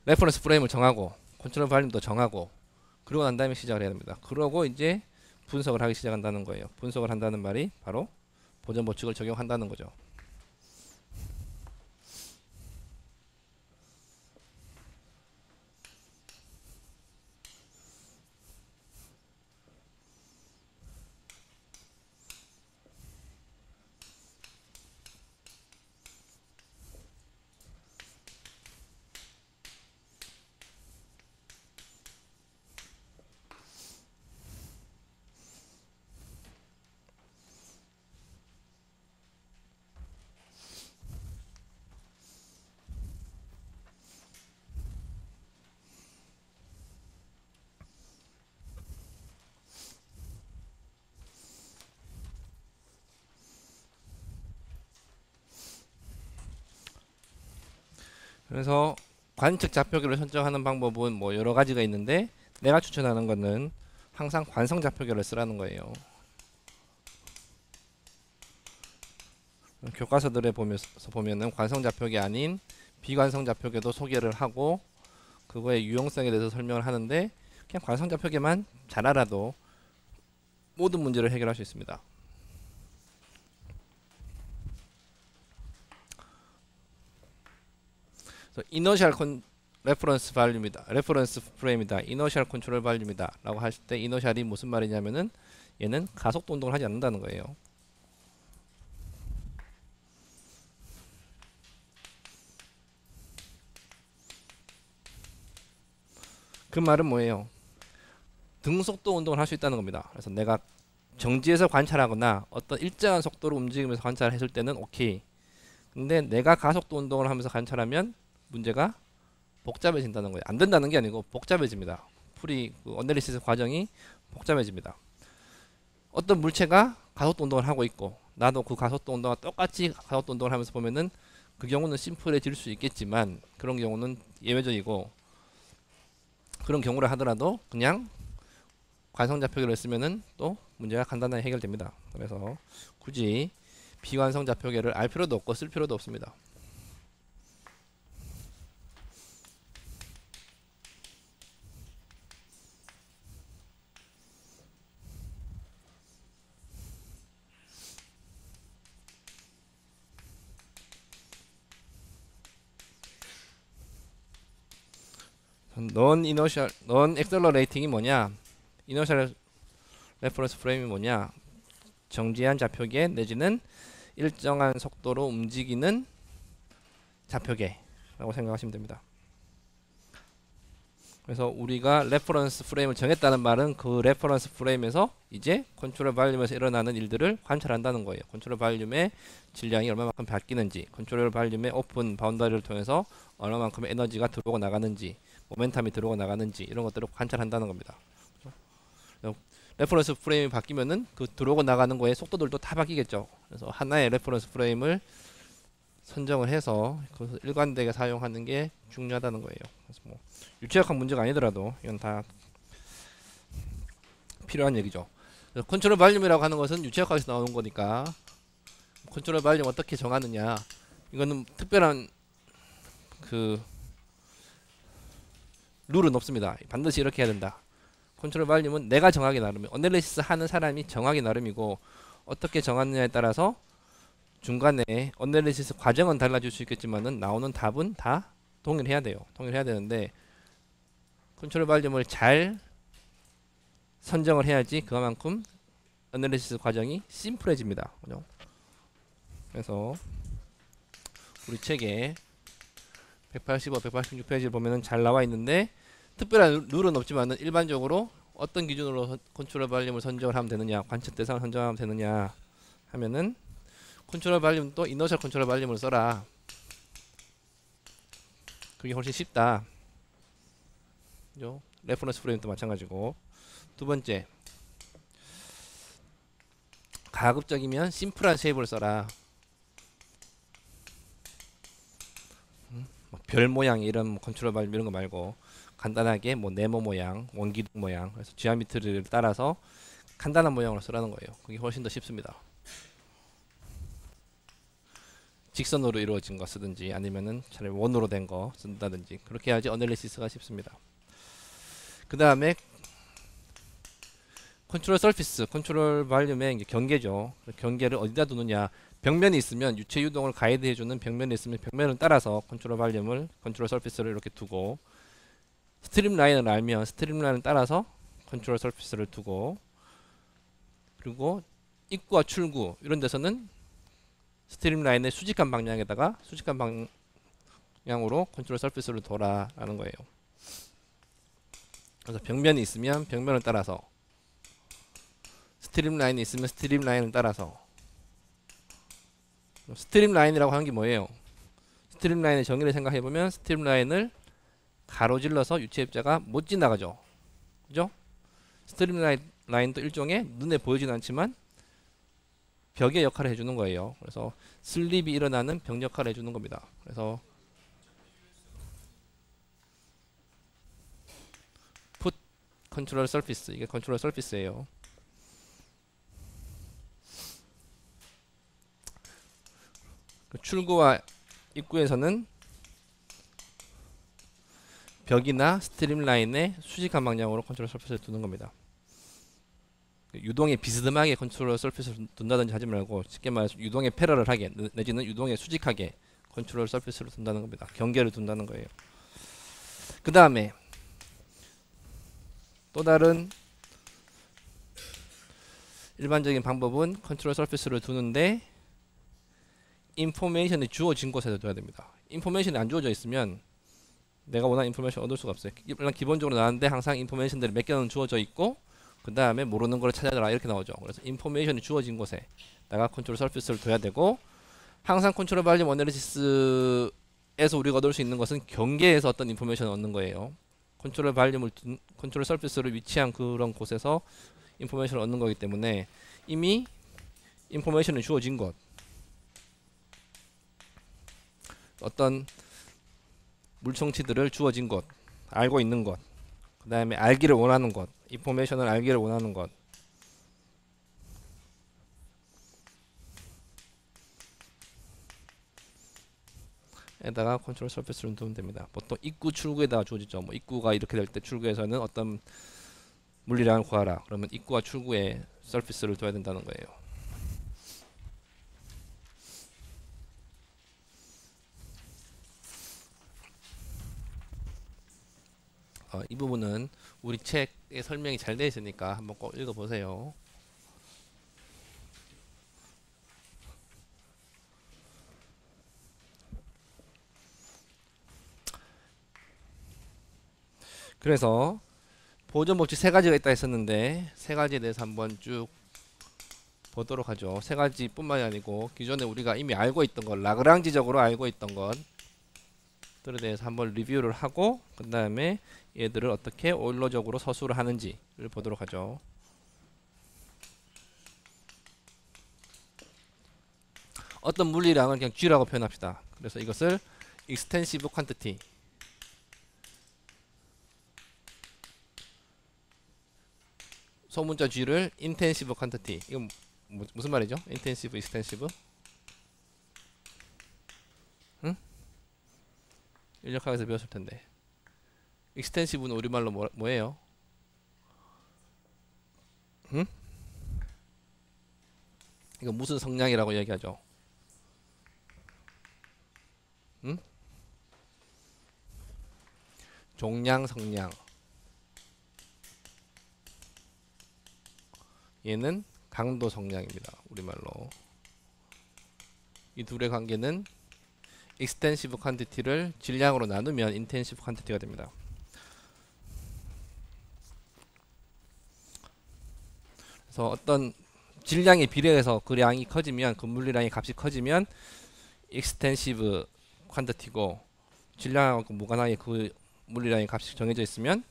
레퍼런스 프레임을 정하고 컨트롤 발륨도 정하고 그러고 난 다음에 시작을 해야 됩니다. 그러고 이제 분석을 하기 시작한다는 거예요. 분석을 한다는 말이 바로 보전 법칙을 적용한다는 거죠. 그래서 관측 좌표계를 선정하는 방법은 뭐 여러 가지가 있는데 내가 추천하는 거는 항상 관성 좌표계를 쓰라는 거예요. 교과서들에 보면은 관성 좌표계 아닌 비관성 좌표계도 소개를 하고 그거의 유용성에 대해서 설명을 하는데 그냥 관성 좌표계만 잘 알아도 모든 문제를 해결할 수 있습니다. 이너셜 레퍼런스 발류입니다. 레퍼런스 프레임이다. 이너셜 컨트롤 발류입니다. 라고 하실 때 이너셜이 무슨 말이냐면은 얘는 가속도 운동을 하지 않는다는 거예요. 그 말은 뭐예요? 등속도 운동을 할 수 있다는 겁니다. 그래서 내가 정지해서 관찰하거나 어떤 일정한 속도로 움직이면서 관찰했을 때는 오케이. 근데 내가 가속도 운동을 하면서 관찰하면 문제가 복잡해진다는 거예요. 안 된다는 게 아니고 복잡해집니다. 풀이 어널리시스 과정이 복잡해집니다. 어떤 물체가 가속도 운동을 하고 있고 나도 그 가속도 운동과 똑같이 가속도 운동을 하면서 보면은 그 경우는 심플해질 수 있겠지만 그런 경우는 예외적이고 그런 경우를 하더라도 그냥 관성좌표계를 쓰면은 또 문제가 간단하게 해결됩니다. 그래서 굳이 비관성좌표계를 알 필요도 없고 쓸 필요도 없습니다. 넌 엑셀러레이팅이 뭐냐? 이너셜 레퍼런스 프레임이 뭐냐? 정지한 좌표계 내지는 일정한 속도로 움직이는 좌표계라고 생각하시면 됩니다. 그래서 우리가 레퍼런스 프레임을 정했다는 말은 그 레퍼런스 프레임에서 이제 컨트롤 발륨에서 일어나는 일들을 관찰한다는 거예요. 컨트롤 발륨의 질량이 얼마만큼 바뀌는지, 컨트롤 발륨의 오픈 바운더리를 통해서 얼마만큼의 에너지가 들어오고 나가는지, 모멘텀이 들어오고 나가는지 이런 것들을 관찰한다는 겁니다. 레퍼런스 프레임이 바뀌면은 그 들어오고 나가는 거의 속도들도 다 바뀌겠죠. 그래서 하나의 레퍼런스 프레임을 선정을 해서 그것을 일관되게 사용하는 게 중요하다는 거예요. 그래서 뭐 유체역학 문제가 아니더라도 이건 다 필요한 얘기죠. 컨트롤 발륨이라고 하는 것은 유체역학에서 나오는 거니까 컨트롤 발륨 어떻게 정하느냐 이거는 특별한 그 룰은 없습니다. 반드시 이렇게 해야 된다. 컨트롤 발륨은 내가 정하기 나름이에요. 어널리시스 하는 사람이 정하기 나름이고 어떻게 정하느냐에 따라서 중간에 어널리시스 과정은 달라질 수 있겠지만은 나오는 답은 다 동일해야 돼요. 동일해야 되는데 컨트롤 발륨을 잘 선정을 해야지 그만큼 어널리시스 과정이 심플해집니다. 그죠? 그래서 우리 책에 185, 186페이지를 보면은 잘 나와 있는데 특별한 룰은 없지만은 일반적으로 어떤 기준으로 컨트롤 발륨을 선정을 하면 되느냐, 관측 대상을 선정하면 되느냐 하면은 컨트롤 발륨 또 이너셜 컨트롤 발륨을 써라. 그게 훨씬 쉽다. 그죠? 레퍼런스 프레임도 마찬가지고. 두 번째, 가급적이면 심플한 쉐입을 써라. 별 모양 이런 컨트롤 발륨 이런 거 말고 간단하게 뭐 네모 모양, 원기둥 모양, 그래서 지오메트리를 따라서 간단한 모양으로 쓰라는 거예요. 그게 훨씬 더 쉽습니다. 직선으로 이루어진 거 쓰든지 아니면은 차라리 원으로 된 거 쓴다든지 그렇게 해야지 어널리시스가 쉽습니다. 그 다음에 컨트롤 서피스, 컨트롤 발륨의 경계죠. 경계를 어디다 두느냐. 벽면이 있으면 유체 유동을 가이드해주는 벽면이 있으면 벽면을 따라서 컨트롤 발륨을, 컨트롤 서피스를 이렇게 두고 스트림 라인을 알면 스트림 라인을 따라서 컨트롤 서피스를 두고 그리고 입구와 출구 이런 데서는 스트림 라인의 수직한 방향에다가 수직한 방향으로 컨트롤 서피스를 둬라라는 거예요. 그래서 벽면이 있으면 벽면을 따라서 스트림 라인이 있으면 스트림 라인을 따라서 스트림 라인이라고 하는 게 뭐예요? 스트림 라인의 정의를 생각해 보면 스트림 라인을 가로질러서 유체 입자가 못 지나가죠. 그죠? 스트림 라인도 일종의 눈에 보이지는 않지만 벽의 역할을 해주는 거예요. 그래서 슬립이 일어나는 벽 역할을 해주는 겁니다. 그래서 put 컨트롤 서피스, 이게 컨트롤 서피스예요. 출구와 입구에서는 벽이나 스트림라인에 수직한 방향으로 컨트롤 서피스를 두는 겁니다. 유동에 비스듬하게 컨트롤 서피스를 둔다든지 하지 말고, 쉽게 말해서 유동에 패러럴하게 내지는 유동에 수직하게 컨트롤 서피스를 둔다는 겁니다. 경계를 둔다는 거예요. 그 다음에 또 다른 일반적인 방법은 컨트롤 서피스를 두는데 인포메이션이 주어진 곳에 둬야 됩니다. 인포메이션이 안 주어져 있으면 내가 원하는 인포메이션 얻을 수가 없어요. 일단 기본적으로 나왔는데 항상 인포메이션들이 몇 개는 주어져 있고 그 다음에 모르는 걸 찾아라 이렇게 나오죠. 그래서 인포메이션이 주어진 곳에 내가 컨트롤 서피스를 둬야 되고, 항상 컨트롤 발륨 어널리시스에서 우리가 얻을 수 있는 것은 경계에서 어떤 인포메이션을 얻는 거예요. 컨트롤 발륨을 컨트롤 서피스를 위치한 그런 곳에서 인포메이션을 얻는 거기 때문에 이미 인포메이션이 주어진 것, 어떤 물성치들을 주어진 것, 알고 있는 것, 그 다음에 알기를 원하는 것, 인포메이션을 알기를 원하는 것, 에다가 컨트롤 서피스를 두면 됩니다. 보통 입구 출구에다가 주어지죠. 뭐 입구가 이렇게 될 때 출구에서는 어떤 물리량을 구하라. 그러면 입구와 출구에 서피스를 둬야 된다는 거예요. 이 부분은 우리 책에 설명이 잘 되어 있으니까 한번 꼭 읽어보세요. 그래서 보존 법칙 세 가지가 있다 했었는데 세 가지에 대해서 한번 쭉 보도록 하죠. 세 가지뿐만이 아니고 기존에 우리가 이미 알고 있던 것, 라그랑지적으로 알고 있던 것들에 대해서 한번 리뷰를 하고 그 다음에 얘들을 어떻게 오일러적으로 서술을 하는지를 보도록 하죠. 어떤 물리량을 그냥 G라고 표현합시다. 그래서 이것을 extensive quantity, 소문자 G를 intensive quantity, 이건 무슨 말이죠? intensive, extensive? 응? 인력학에서 배웠을 텐데. extensive는 우리말로 뭐예요? 응? 이거 무슨 성량이라고 얘기하죠? 응? 종량, 성량. 얘는 강도, 성량입니다. 우리말로. 이 둘의 관계는 extensive quantity를 질량으로 나누면 intensive quantity가 됩니다. 그래서 어떤 질량에 비례해서 그 량이 커지면, 그 물리량의 값이 커지면 extensive quantity고, 질량하고 무관하게 그 물리량의 값이 정해져 있으면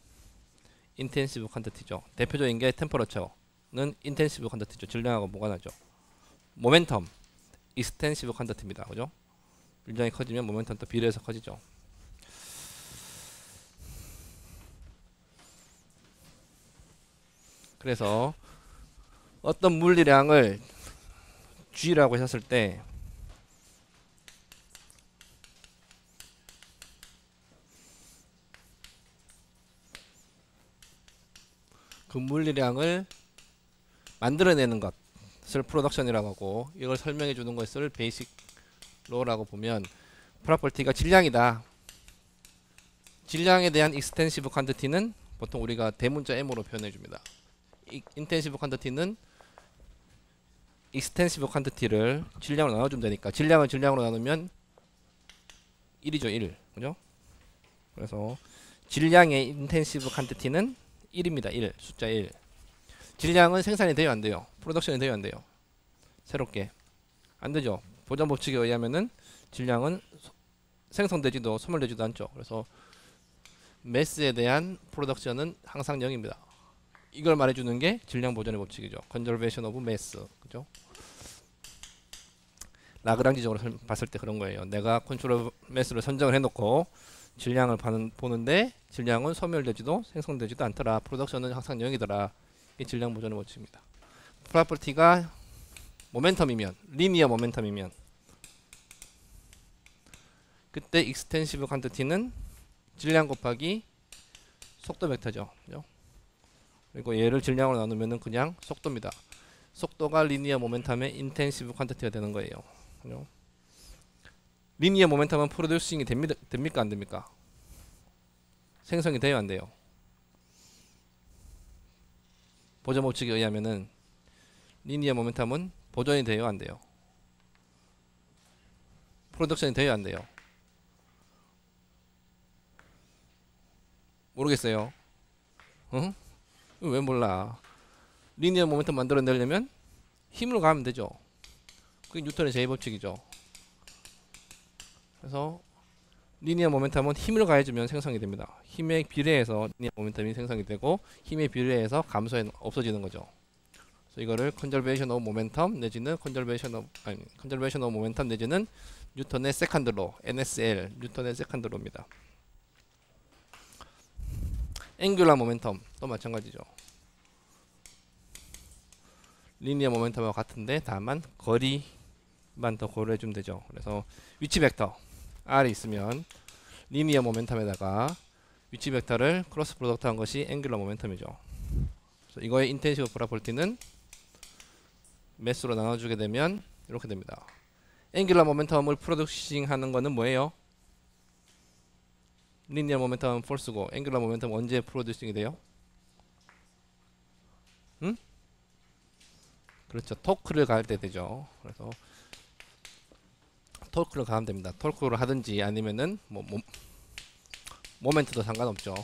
intensive quantity죠. 대표적인 게 temperature는 intensive quantity죠. 질량하고 무관하죠. 모멘텀 extensive quantity입니다. 그죠? 물량이 커지면 모멘텀도 비례해서 커지죠. 그래서 어떤 물리량을 G라고 하셨을 때 그 물리량을 만들어내는 것을 프로덕션이라고 하고, 이걸 설명해 주는 것을 베이식 로라고 보면, 프로퍼티가 질량이다. 질량에 대한 extensive quantity는 보통 우리가 대문자 M으로 표현해 줍니다. intensive quantity는 extensive quantity를 질량으로 나눠주면 되니까, 질량을 질량으로 나누면 1이죠. 1. 그죠? 그래서 질량의 intensive quantity는 1입니다. 1. 숫자 1. 질량은 생산이 돼요, 안 돼요? 프로덕션이 돼요, 안 돼요? 새롭게 안 되죠. 보존 법칙에 의하면은 질량은 생성되지도 소멸되지도 않죠. 그래서 매스에 대한 프로덕션은 항상 0입니다. 이걸 말해주는 게 질량 보존의 법칙이죠. conservation of mass. 그죠? 라그랑지적으로 봤을 때 그런 거예요. 내가 컨트롤 매스를 선정을 해놓고 질량을 보는데 질량은 소멸되지도 생성되지도 않더라. 프로덕션은 항상 0이더라. 이 질량 보존의 법칙입니다. 프로퍼티가 모멘텀이면, 리니어 모멘텀이면, 그때 익스텐시브 퀀티티는 질량 곱하기 속도 벡터죠. 그죠? 그리고 얘를 질량으로 나누면은 그냥 속도입니다. 속도가 리니어 모멘텀의 인텐시브 퀀티티가 되는 거예요. 그죠? 리니어 모멘텀은 프로듀싱이 됩니까 안 됩니까? 생성이 돼요 안 돼요? 보존 법칙에 의하면은 리니어 모멘텀은 보존이 돼요 안 돼요? 프로덕션이 돼요 안 돼요? 모르겠어요. 어? 왜 몰라? 리니어 모멘텀 만들어내려면 힘으로 가면 되죠. 그게 뉴턴의 제2법칙이죠. 그래서 리니어 모멘텀은 힘을 가해주면 생성이 됩니다. 힘에 비례해서 리니어 모멘텀이 생성이 되고 힘에 비례해서 감소해 없어지는 거죠. 그래서 이거를 컨저베이션 오브 모멘텀 내지는 컨저베이션 오브 모멘텀 내지는 뉴턴의 세컨드 로, NSL, 뉴턴의 세컨드 로입니다. 앵귤러 모멘텀 또 마찬가지죠. 리니어 모멘텀과 같은데 다만 거리만 더 고려해 주면 되죠. 그래서 위치 벡터 R이 있으면 리니어 모멘텀에다가 위치 벡터를 크로스 프로덕트 한 것이 앵귤러 모멘텀이죠. 그래서 이거의 인텐시브 프로퍼티는 매스로 나눠주게 되면 이렇게 됩니다. 앵귤러 모멘텀을 프로듀싱 하는 거는 뭐예요? 리니어 모멘텀은 폴스고 앵귤러 모멘텀 언제 프로듀싱이 돼요? 응? 그렇죠. 토크를 가할 때 되죠. 그래서 토크를 가하면 됩니다. 토크를 하든지 아니면은 모멘트도 상관없죠.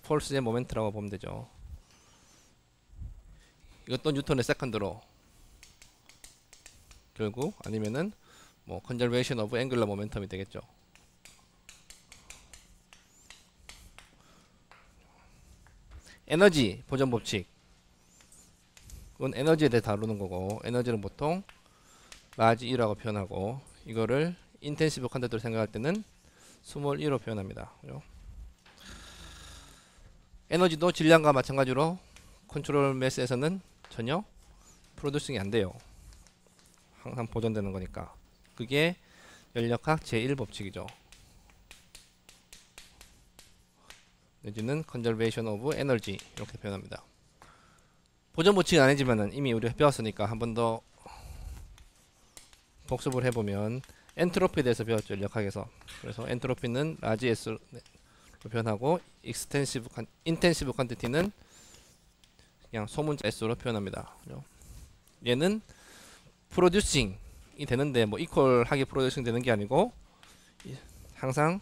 폴스의 모멘트라고 보면 되죠. 이것도 뉴턴의 세컨드로 결국 아니면은 컨저베이션 오브 앵귤러 모멘텀이 되겠죠. 에너지 보존 법칙. 그건 에너지에 대해 다루는 거고 에너지는 보통 라지 E라고 표현하고 이거를 인텐시브 퀀티티로 생각할 때는 스몰 E로 표현합니다. 그죠? 에너지도 질량과 마찬가지로 컨트롤 매스에서는 전혀 프로듀싱이 안 돼요. 항상 보존되는 거니까. 그게 연력학 제1법칙이죠. 내지는 컨저베이션 오브 에너지 이렇게 표현합니다. 보존 법칙은 아니지만은 이미 우리가 배웠으니까 한 번 더 복습을 해보면 엔트로피에 대해서 배웠죠. 연력학에서. 그래서 엔트로피는 라지 S로 표현하고 인텐시브 퀀티티는 그냥 소문자 S로 표현합니다. 그죠? 얘는 프로듀싱이 되는데 이퀄하게 프로듀싱 되는 게 아니고 항상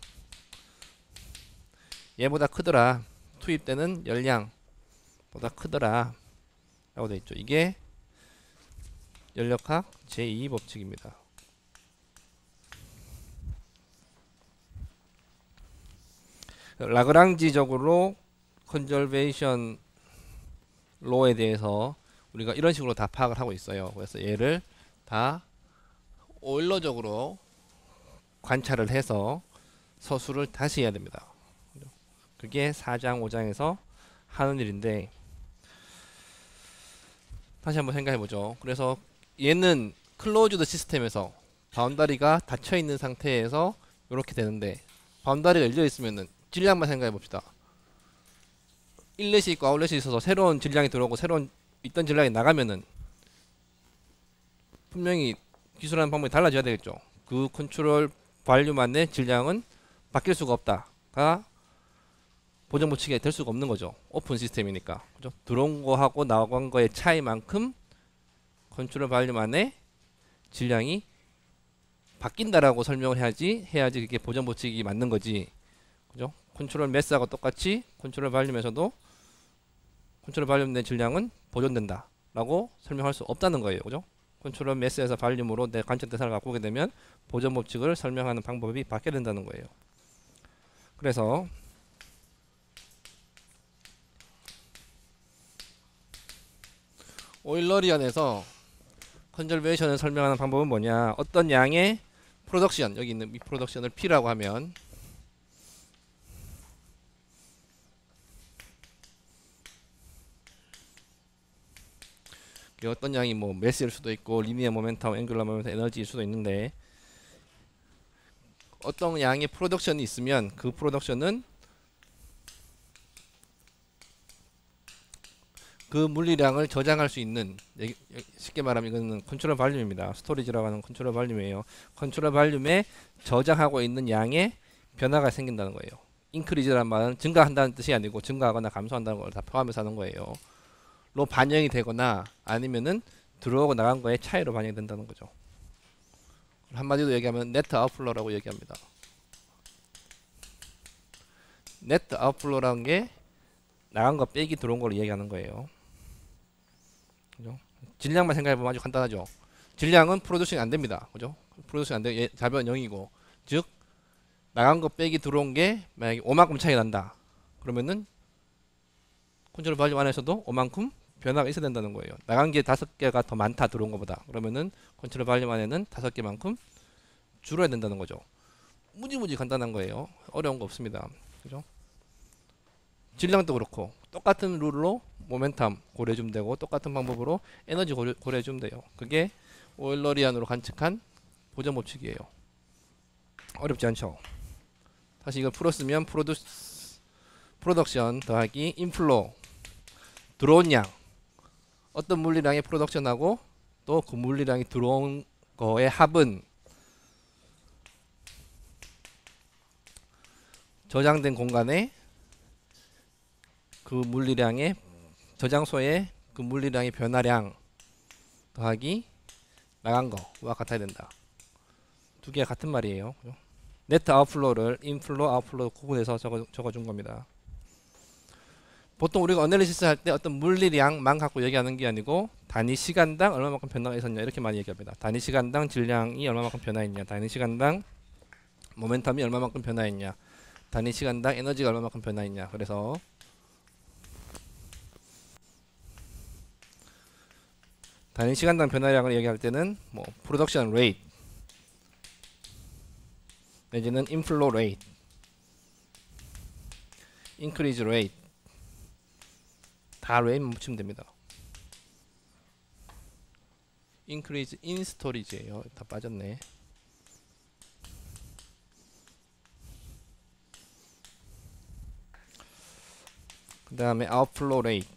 얘보다 크더라. 투입되는 열량보다 크더라. 라고 되어 있죠. 이게 연력학 제2법칙입니다. 라그랑지적으로 컨저베이션 로에 대해서 우리가 이런 식으로 다 파악을 하고 있어요. 그래서 얘를 다 오일러적으로 관찰을 해서 서술을 다시 해야 됩니다. 그게 4장 5장에서 하는 일인데 다시 한번 생각해 보죠. 그래서 얘는 클로즈드 시스템에서 바운다리가 닫혀 있는 상태에서 이렇게 되는데 바운다리가 열려 있으면은 질량만 생각해 봅시다. 인렛이 있고 아웃렛이 있어서 새로운 질량이 들어오고 새로운 있던 질량이 나가면은 분명히 기술하는 방법이 달라져야 되겠죠. 그 컨트롤 발륨안의 질량은 바뀔 수가 없다가 보존 법칙이 될 수가 없는 거죠. 오픈 시스템이니까. 그죠? 들어온 거하고 나간 거의 차이만큼 컨트롤 발륨 안에 질량이 바뀐다라고 설명을 해야지 그게 보존 법칙이 맞는 거지. 그죠? 컨트롤 매스하고 똑같이 컨트롤 발륨에서도 컨트롤 발륨 내 질량은 보존된다 라고 설명할 수 없다는 거예요. 그죠? 컨트롤 매스에서 발륨으로 내 관측 대상을 바꾸게 되면 보존 법칙을 설명하는 방법이 바뀌게 된다는 거예요. 그래서 오일러리언에서 컨저베이션을 설명하는 방법은 뭐냐? 어떤 양의 프로덕션, 여기 있는 이 프로덕션을 P라고 하면 그 어떤 양이 뭐 매스일 수도 있고 리니어 모멘텀, 앵귤러 모멘텀, 에너지일 수도 있는데 어떤 양의 프로덕션이 있으면 그 프로덕션은 그 물리량을 저장할 수 있는, 쉽게 말하면 이거는 컨트롤 발륨입니다. 스토리지라고 하는 컨트롤 발륨이에요. 컨트롤 발륨에 저장하고 있는 양의 변화가 생긴다는 거예요. 인크리즈라는 말은 증가한다는 뜻이 아니고 증가하거나 감소한다는 걸 다 포함해서 하는 거예요. 로 반영이 되거나 아니면은 들어오고 나간 거에 차이로 반영이 된다는 거죠. 한마디로 얘기하면 네트 아웃플로라고 얘기합니다. 네트 아웃플로라는 게 나간 거 빼기 들어온 걸 얘기하는 거예요. 그죠? 질량만 생각해보면 아주 간단하죠. 질량은 프로듀싱이 안 됩니다. 그죠? 프로듀싱 안 돼. 자변 0이고. 즉, 나간 거 빼기 들어온 게 만약에 5만큼 차이 난다. 그러면은 컨트롤 발륨 안에서도 5만큼 변화가 있어야 된다는 거예요. 나간 게 5개가 더 많다 들어온 것보다. 그러면은 컨트롤 발륨 안에는 5개만큼 줄어야 된다는 거죠. 무지무지 간단한 거예요. 어려운 거 없습니다. 그죠? 질량도 그렇고 똑같은 룰로 모멘텀 고려해주면 되고 똑같은 방법으로 에너지 고려해주면 돼요. 그게 오일러리안으로 관측한 보정 법칙이에요. 어렵지 않죠? 다시 이걸 풀었으면 프로덕션 더하기 인플로 들어온 양, 어떤 물리량의 프로덕션하고 또 그 물리량이 들어온 거의 합은 저장된 공간에 그 물리량의 저장소에 그 물리량의 변화량 더하기 나간 거와 같아야 된다. 두 개가 같은 말이에요. 네트 아웃플로우를 인플로 아웃플로우 구분해서 적어준 겁니다. 보통 우리가 어널리시스 할 때 어떤 물리량만 갖고 얘기하는 게 아니고 단위 시간당 얼마만큼 변화가 있었냐 이렇게 많이 얘기합니다. 단위 시간당 질량이 얼마만큼 변화했냐, 단위 시간당 모멘텀이 얼마만큼 변화했냐, 단위 시간당 에너지가 얼마만큼 변화했냐. 그래서 단위 시간당 변화량을 얘기할 때는 뭐 프로덕션 레이트 내지는 인플로 레이트, 인크리즈 레이트 다 레이트만 붙이면 됩니다. 인크리즈 인 스토리지예요. 다 빠졌네. 그 다음에 아웃플로 레이트,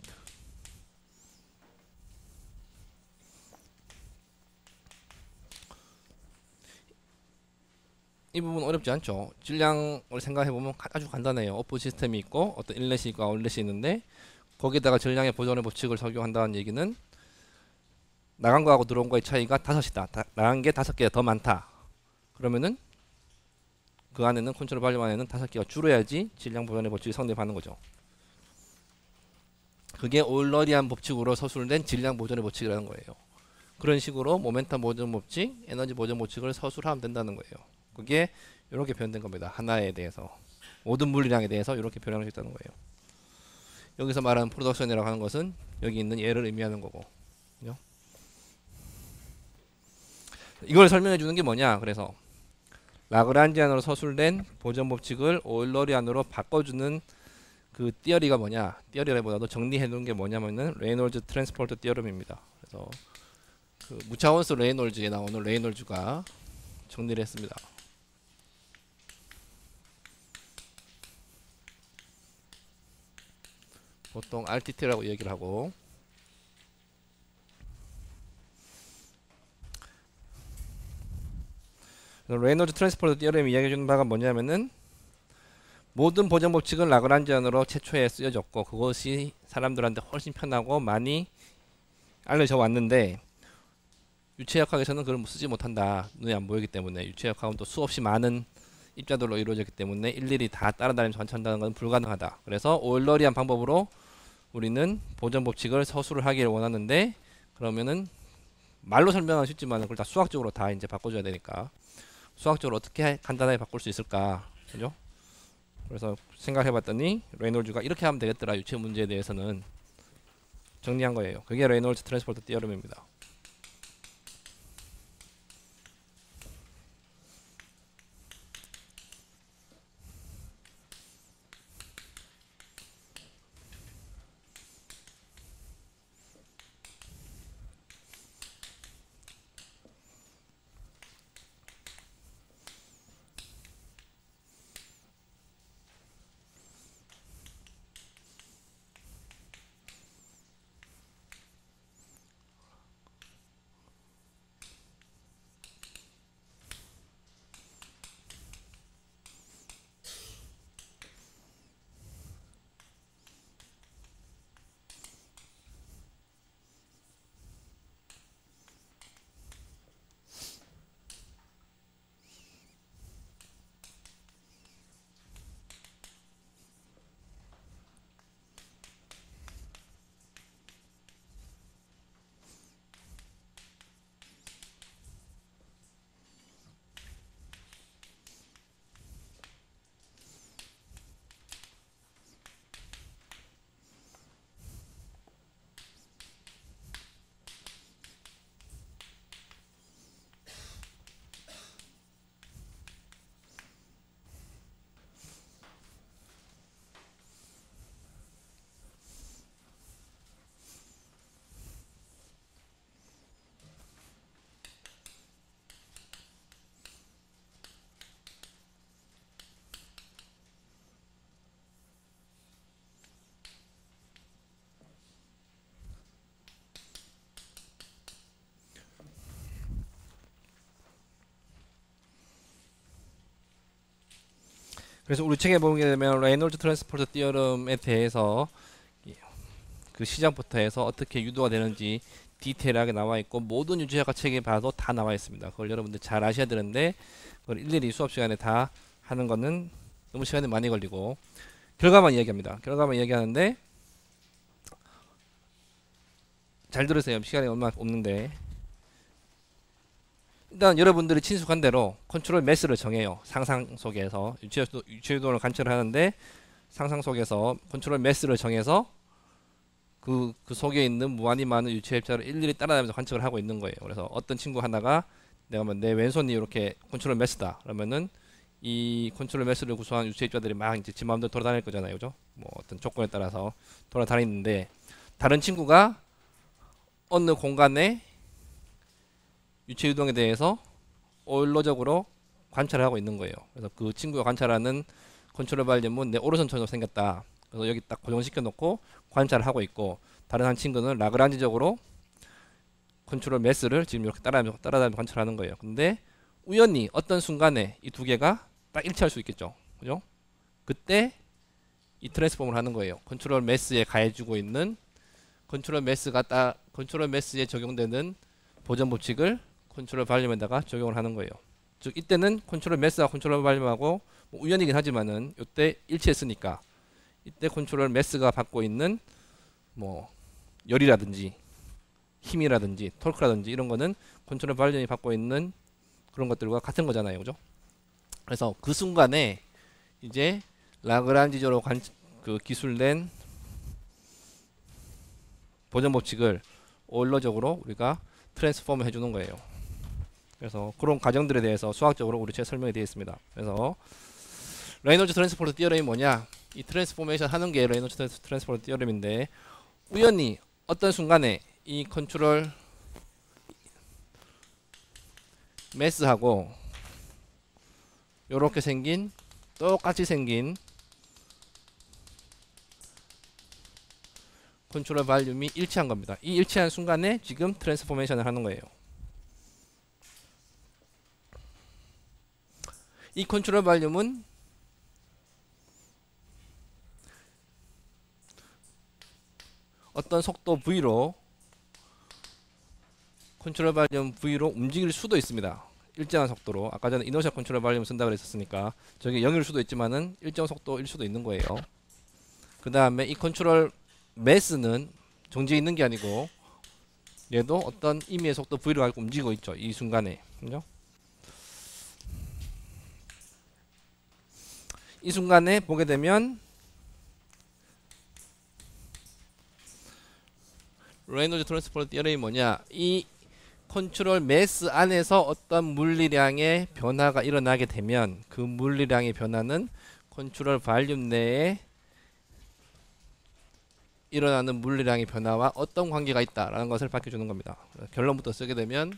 이 부분 어렵지 않죠. 질량을 생각해보면 아주 간단해요. 오픈 시스템이 있고 어떤 인렛이 있고 아웃렛이 있는데 거기다가 질량의 보존의 법칙을 적용한다는 얘기는 나간 거하고 들어온 거의 차이가 5이다. 나간 게 5개가 더 많다. 그러면은 그 안에는 컨트롤 발륨 안에는 5개가 줄어야지 질량 보존의 법칙이 성립하는 거죠. 그게 오일러리안 법칙으로 서술된 질량 보존의 법칙이라는 거예요. 그런 식으로 모멘텀 보존 법칙, 에너지 보존 법칙을 서술하면 된다는 거예요. 그게 이렇게 표현된 겁니다. 하나에 대해서 모든 물리량에 대해서 이렇게 표현할 수 있다는 거예요. 여기서 말하는 프로덕션이라고 하는 것은 여기 있는 얘를 의미하는 거고, 그죠? 이걸 설명해 주는 게 뭐냐. 그래서 라그란지안으로 서술된 보존 법칙을 오일러리안으로 바꿔주는 그 띠어리가 뭐냐. 띠어리보다도 정리해 놓은 게 뭐냐면은 레이놀즈 트랜스포트 띠어럼입니다. 그래서 그 무차원수 레이놀즈에 나오는 레이놀즈가 정리를 했습니다. 보통 RTT라고 얘기를 하고, 레이놀즈 트랜스포트 띠어럼이 이야기해주는 바가 뭐냐면은 모든 보정 법칙은 라그란지안으로 최초에 쓰여졌고 그것이 사람들한테 훨씬 편하고 많이 알려져 왔는데 유체역학에서는 그걸 쓰지 못한다. 눈에 안 보이기 때문에. 유체역학은 또 수없이 많은 입자들로 이루어졌기 때문에 일일이 다 따라다니면서 관찰한다는 것은 불가능하다. 그래서 오일러리안 방법으로 우리는 보정 법칙을 서술을 하기를 원하는데, 그러면은 말로 설명하기 쉽지만 그걸 다 수학적으로 다 이제 바꿔줘야 되니까 수학적으로 어떻게 간단하게 바꿀 수 있을까, 그죠? 그래서 생각해봤더니 레이놀즈가 이렇게 하면 되겠더라. 유체 문제에 대해서는 정리한 거예요. 그게 레이놀즈 트랜스포트 띠어럼입니다. 그래서 우리 책에 보게 되면 레이놀즈 트랜스포트 티어럼에 대해서 그 시작부터 해서 어떻게 유도가 되는지 디테일하게 나와 있고 모든 유지학과 책에 봐도 다 나와 있습니다. 그걸 여러분들 잘 아셔야 되는데 그걸 일일이 수업 시간에 다 하는 거는 너무 시간이 많이 걸리고 결과만 이야기합니다. 결과만 이야기하는데 잘 들으세요. 시간이 얼마 없는데 일단 여러분들이 친숙한 대로 컨트롤 매스를 정해요. 상상 속에서 유체유도를 관찰을 하는데 상상 속에서 컨트롤 매스를 정해서 그 속에 있는 무한히 많은 유체 입자를 일일이 따라다니면서 관측을 하고 있는 거예요. 그래서 어떤 친구 하나가 내가 뭐 내 왼손이 이렇게 컨트롤 매스다 그러면은 이 컨트롤 매스를 구성한 유체 입자들이 막 이제 지 마음대로 돌아다닐 거잖아요. 그죠? 뭐 어떤 조건에 따라서 돌아다니는데 다른 친구가 어느 공간에 유체 유동에 대해서 오일로적으로 관찰을 하고 있는 거예요. 그래서 그 친구가 관찰하는 컨트롤 발륨은 내 오른손처럼 생겼다. 그래서 여기 딱 고정시켜 놓고 관찰을 하고 있고 다른 한 친구는 라그란지적으로 컨트롤 매스를 지금 이렇게 따라다니면서 관찰하는 거예요. 근데 우연히 어떤 순간에 이 두 개가 딱 일치할 수 있겠죠. 그죠? 그때 이 트랜스폼을 하는 거예요. 컨트롤 매스에 가해주고 있는 컨트롤 매스에 적용되는 보전 법칙을 컨트롤 발륨에다가 적용을 하는 거예요. 즉 이때는 컨트롤 매스와 컨트롤 발륨하고 뭐 우연이긴 하지만은 이때 일치했으니까 이때 컨트롤 매스가 받고 있는 뭐 열이라든지 힘이라든지 토크라든지 이런 거는 컨트롤 발륨이 받고 있는 그런 것들과 같은 거잖아요. 그죠? 그래서 그 순간에 이제 라그란지저로 그 기술된 보전 법칙을 오일러적으로 우리가 트랜스폼을 해주는 거예요. 그래서 그런 과정들에 대해서 수학적으로 우리 책 설명이 되어 있습니다. 그래서 레이놀즈 트랜스포트 티어럼이 뭐냐? 이 트랜스포메이션 하는 게 레이놀즈 트랜스포트 티어럼인데 우연히 어떤 순간에 이 컨트롤 매스하고 요렇게 생긴 똑같이 생긴 컨트롤 발륨이 일치한 겁니다. 이 일치한 순간에 지금 트랜스포메이션을 하는 거예요. 이 컨트롤 발륨은 어떤 속도 V로 컨트롤 발륨 V로 움직일 수도 있습니다. 일정한 속도로. 아까 전에 이너셜 컨트롤 발륨 쓴다 그랬었으니까 저게 0일 수도 있지만은 일정 속도일 수도 있는 거예요. 그 다음에 이 컨트롤 매스는 정지해 있는 게 아니고 얘도 어떤 임의의 속도 V로 가지고 움직이고 있죠. 이 순간에. 그죠? 이 순간에 보게 되면 레이놀즈 트랜스포트 티어럼이 뭐냐? 이 컨트롤 매스 안에서 어떤 물리량의 변화가 일어나게 되면 그 물리량의 변화는 컨트롤 발륨 내에 일어나는 물리량의 변화와 어떤 관계가 있다라는 것을 밝혀주는 겁니다. 결론부터 쓰게 되면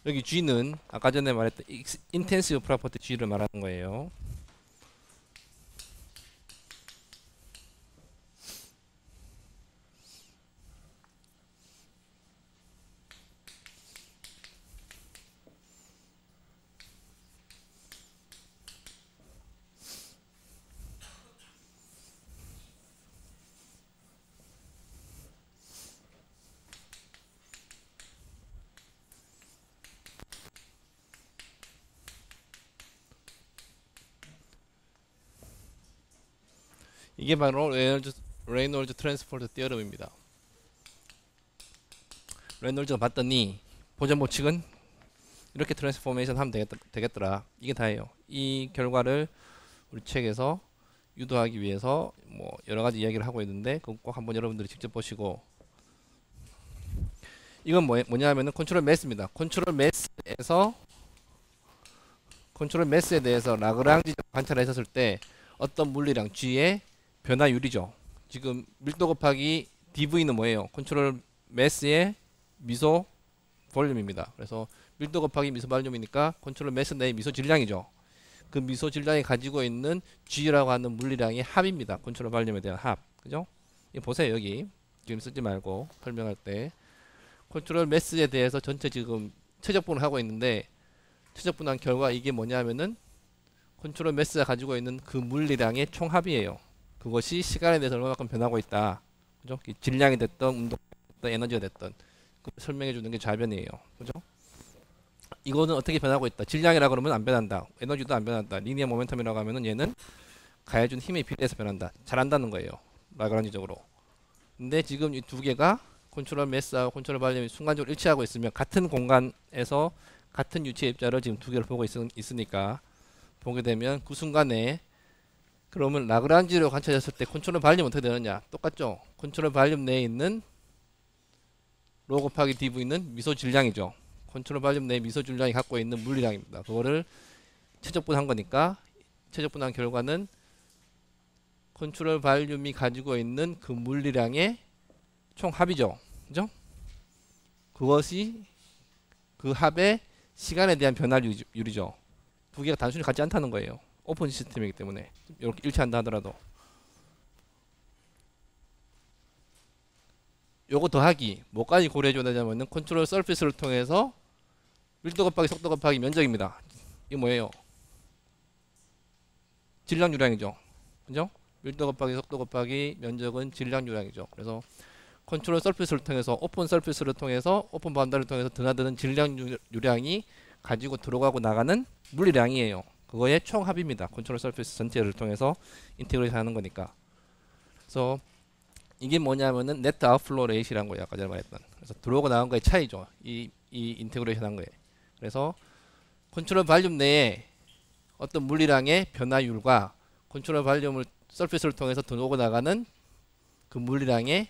여기 G는 아까 전에 말했던 인텐시브 프로퍼티 G를 말하는 거예요. 이게 바로 레이놀즈 트랜스포트 티어럼입니다. 레이놀즈가 봤더니 보전 법칙은 이렇게 트랜스포메이션 하면 되겠더라. 이게 다예요. 이 결과를 우리 책에서 유도하기 위해서 뭐 여러 가지 이야기를 하고 있는데 그거 꼭 한번 여러분들이 직접 보시고 이건 뭐냐면은 컨트롤 매스입니다. 컨트롤 매스에 대해서 라그랑지 관찰을 했었을 때 어떤 물리량 G의 변화율이죠. 지금 밀도 곱하기 dV는 뭐예요? 컨트롤 매스의 미소 볼륨입니다. 그래서 밀도 곱하기 미소 볼륨이니까 컨트롤 매스 내의 미소 질량이죠. 그 미소 질량이 가지고 있는 G라고 하는 물리량의 합입니다. 컨트롤 볼륨에 대한 합. 그죠? 이거 보세요. 여기 지금 쓰지 말고 설명할 때 컨트롤 매스에 대해서 전체 지금 최적분을 하고 있는데 최적분한 결과 이게 뭐냐면은 컨트롤 매스가 가지고 있는 그 물리량의 총합이에요. 그것이 시간에 대해서 얼마만큼 변하고 있다. 그죠? 질량이 됐든 운동이 됐든 에너지가 됐든 설명해 주는 게 좌변이에요. 그죠? 이거는 어떻게 변하고 있다. 질량이라 그러면 안 변한다. 에너지도 안 변한다. 리니어 모멘텀이라고 하면은 얘는 가해준 힘에 비례해서 변한다. 잘한다는 거예요. 라그란지적으로. 근데 지금 이 두 개가 컨트롤 매스하고 컨트롤 발륨이 순간적으로 일치하고 있으면 같은 공간에서 같은 유체 입자를 지금 두 개를 보고 있으니까 보게 되면 그 순간에 그러면 라그란지로 관찰했을 때 컨트롤 발륨 어떻게 되느냐? 똑같죠? 컨트롤 발륨 내에 있는 로 곱하기 dv는 미소 질량이죠. 컨트롤 발륨 내에 미소 질량이 갖고 있는 물리량입니다. 그거를 최적분한 거니까 최적분한 결과는 컨트롤 발륨이 가지고 있는 그 물리량의 총합이죠. 그죠? 그것이 그 합의 시간에 대한 변화율이죠. 두 개가 단순히 같지 않다는 거예요. 오픈 시스템이기 때문에 이렇게 일치한다 하더라도 요거 더하기 뭐까지 고려해줘야 되냐면은 컨트롤 서피스를 통해서 밀도 곱하기 속도 곱하기 면적입니다. 이게 뭐예요? 질량 유량이죠. 그죠? 밀도 곱하기 속도 곱하기 면적은 질량 유량이죠. 그래서 컨트롤 서피스를 통해서 오픈 서피스를 통해서 오픈 바운더리를 통해서 드나드는 질량 유량이 가지고 들어가고 나가는 물리량이에요. 그거의 총합입니다. 컨트롤 서피스 전체를 통해서 인테그레이션 하는 거니까. 그래서 이게 뭐냐면은 네트 아웃플로 레이시라는 거예요. 아까 전에 말했던. 그래서 들어오고 나간 거의 차이죠. 이 인테그레이션 한 거에. 그래서 컨트롤 발륨 내에 어떤 물리량의 변화율과 컨트롤 발륨을 서피스를 통해서 들어오고 나가는 그 물리량의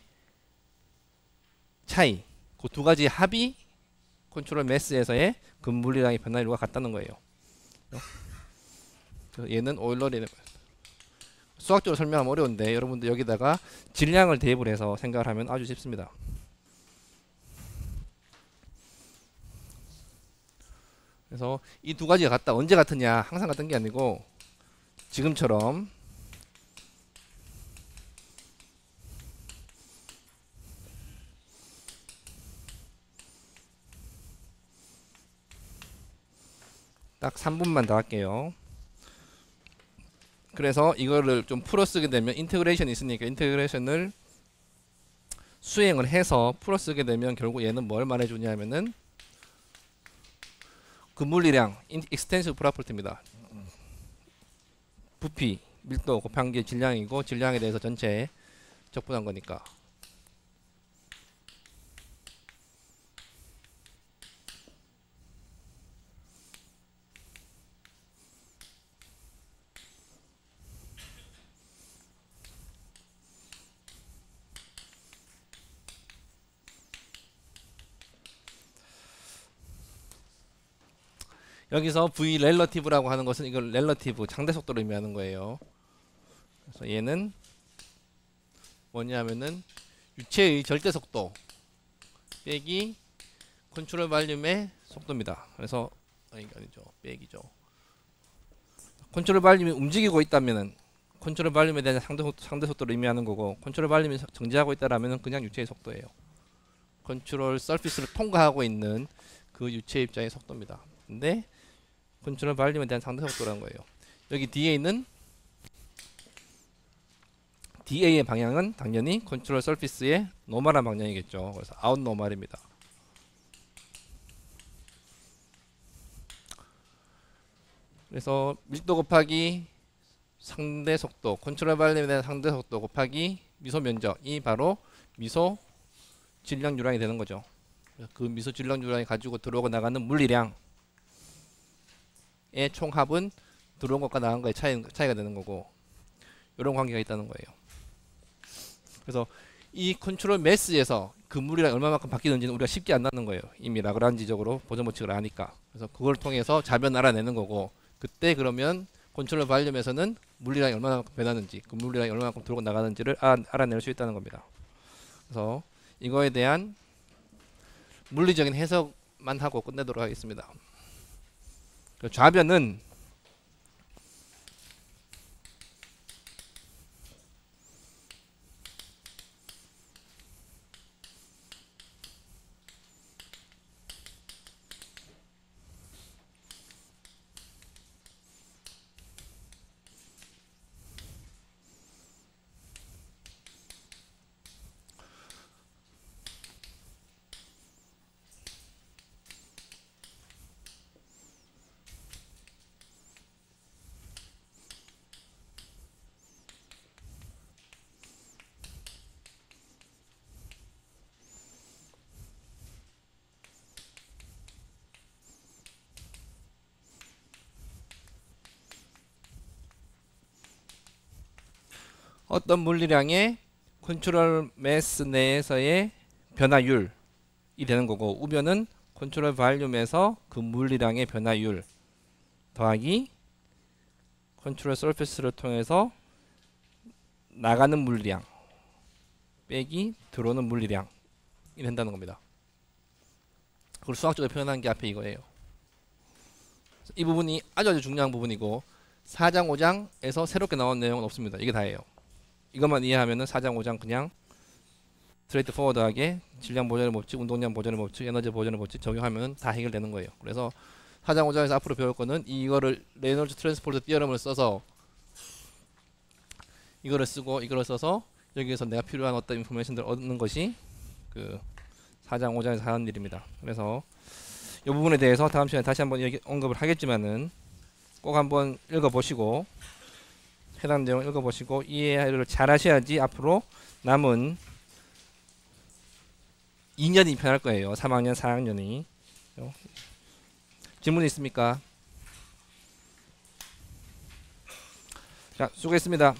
차이. 그 두 가지 합이 컨트롤 매스에서의 그 물리량의 변화율과 같다는 거예요. 얘는 오일러리 수학적으로 설명하면 어려운데 여러분들 여기다가 질량을 대입을 해서 생각을 하면 아주 쉽습니다. 그래서 이 두 가지가 같다. 언제 같으냐? 항상 같은 게 아니고 지금처럼 딱 3분만 더 할게요. 그래서 이거를 좀 풀어 쓰게 되면 인테그레이션이 있으니까 인테그레이션을 수행을 해서 풀어 쓰게 되면 결국 얘는 뭘 말해 주냐면은 그 물리량 익스텐시브 프로퍼티입니다. 부피, 밀도 곱한 게 질량이고 질량에 대해서 전체에 적분한 거니까. 여기서 V 렐러티브라고 하는 것은 이걸 렐러티브 상대 속도를 의미하는 거예요. 그래서 얘는 뭐냐면은 유체의 절대 속도 빼기 컨트롤 발륨의 속도입니다. 그래서 이게 아니죠. 빼기죠. 컨트롤 발륨이 움직이고 있다면은 컨트롤 발륨에 대한 상대 속도를 의미하는 거고 컨트롤 발륨이 정지하고 있다라면은 그냥 유체의 속도예요. 컨트롤 서피스를 통과하고 있는 그 유체 입자의 속도입니다. 근데 컨트롤 발륨에 대한 상대 속도라는 거예요. 여기 뒤에 있는 DA의 방향은 당연히 컨트롤 서피스의 노멀한 방향이겠죠. 그래서 아웃 노멀입니다. 그래서 밀도 곱하기 상대 속도, 컨트롤 발륨에 대한 상대 속도 곱하기 미소 면적이 바로 미소 질량 유량이 되는 거죠. 그 미소 질량 유량이 가지고 들어오고 나가는 물리량의 총합은 들어온 것과 나간 거의 차이가 되는 거고 이런 관계가 있다는 거예요. 그래서 이 컨트롤 매스에서 그 물이랑 얼마만큼 바뀌는지는 우리가 쉽게 안다는 거예요. 이미 라그란지적으로 보존 법칙을 아니까. 그래서 그걸 통해서 좌변 알아내는 거고 그때 그러면 컨트롤 발륨에서는 물리량이 얼마만큼 변하는지 그 물리량이 얼마만큼 들어오고 나가는지를 알아낼 수 있다는 겁니다. 그래서 이거에 대한 물리적인 해석만 하고 끝내도록 하겠습니다. 좌변은 어떤 물리량의 컨트롤 매스 내에서의 변화율이 되는 거고, 우변은 컨트롤 발륨에서 그 물리량의 변화율 더하기 컨트롤 서페스를 통해서 나가는 물리량 빼기 들어오는 물리량이 된다는 겁니다. 그걸 수학적으로 표현한 게 앞에 이거예요. 이 부분이 아주 중요한 부분이고 4장 5장에서 새롭게 나온 내용은 없습니다. 이게 다예요. 이것만 이해하면은 4장 5장 그냥 스트레이트 포워드하게 질량 보존의 법칙, 운동량 보존의 법칙, 에너지 보존의 법칙 적용하면 다 해결되는 거예요. 그래서 4장 5장에서 앞으로 배울 거는 이거를 레이놀즈 트랜스포트 티어럼을 써서 이거를 쓰고 이거를 써서 여기에서 내가 필요한 어떤 인포메이션들을 얻는 것이 그 4장 5장에서 하는 일입니다. 그래서 이 부분에 대해서 다음 시간에 다시 한번 언급을 하겠지만은 꼭 한번 읽어보시고 해당 내용 읽어보시고 이해를 잘 하셔야지 앞으로 남은 2년이 편할 거예요. 3학년, 4학년이. 질문 있습니까? 자, 수고했습니다.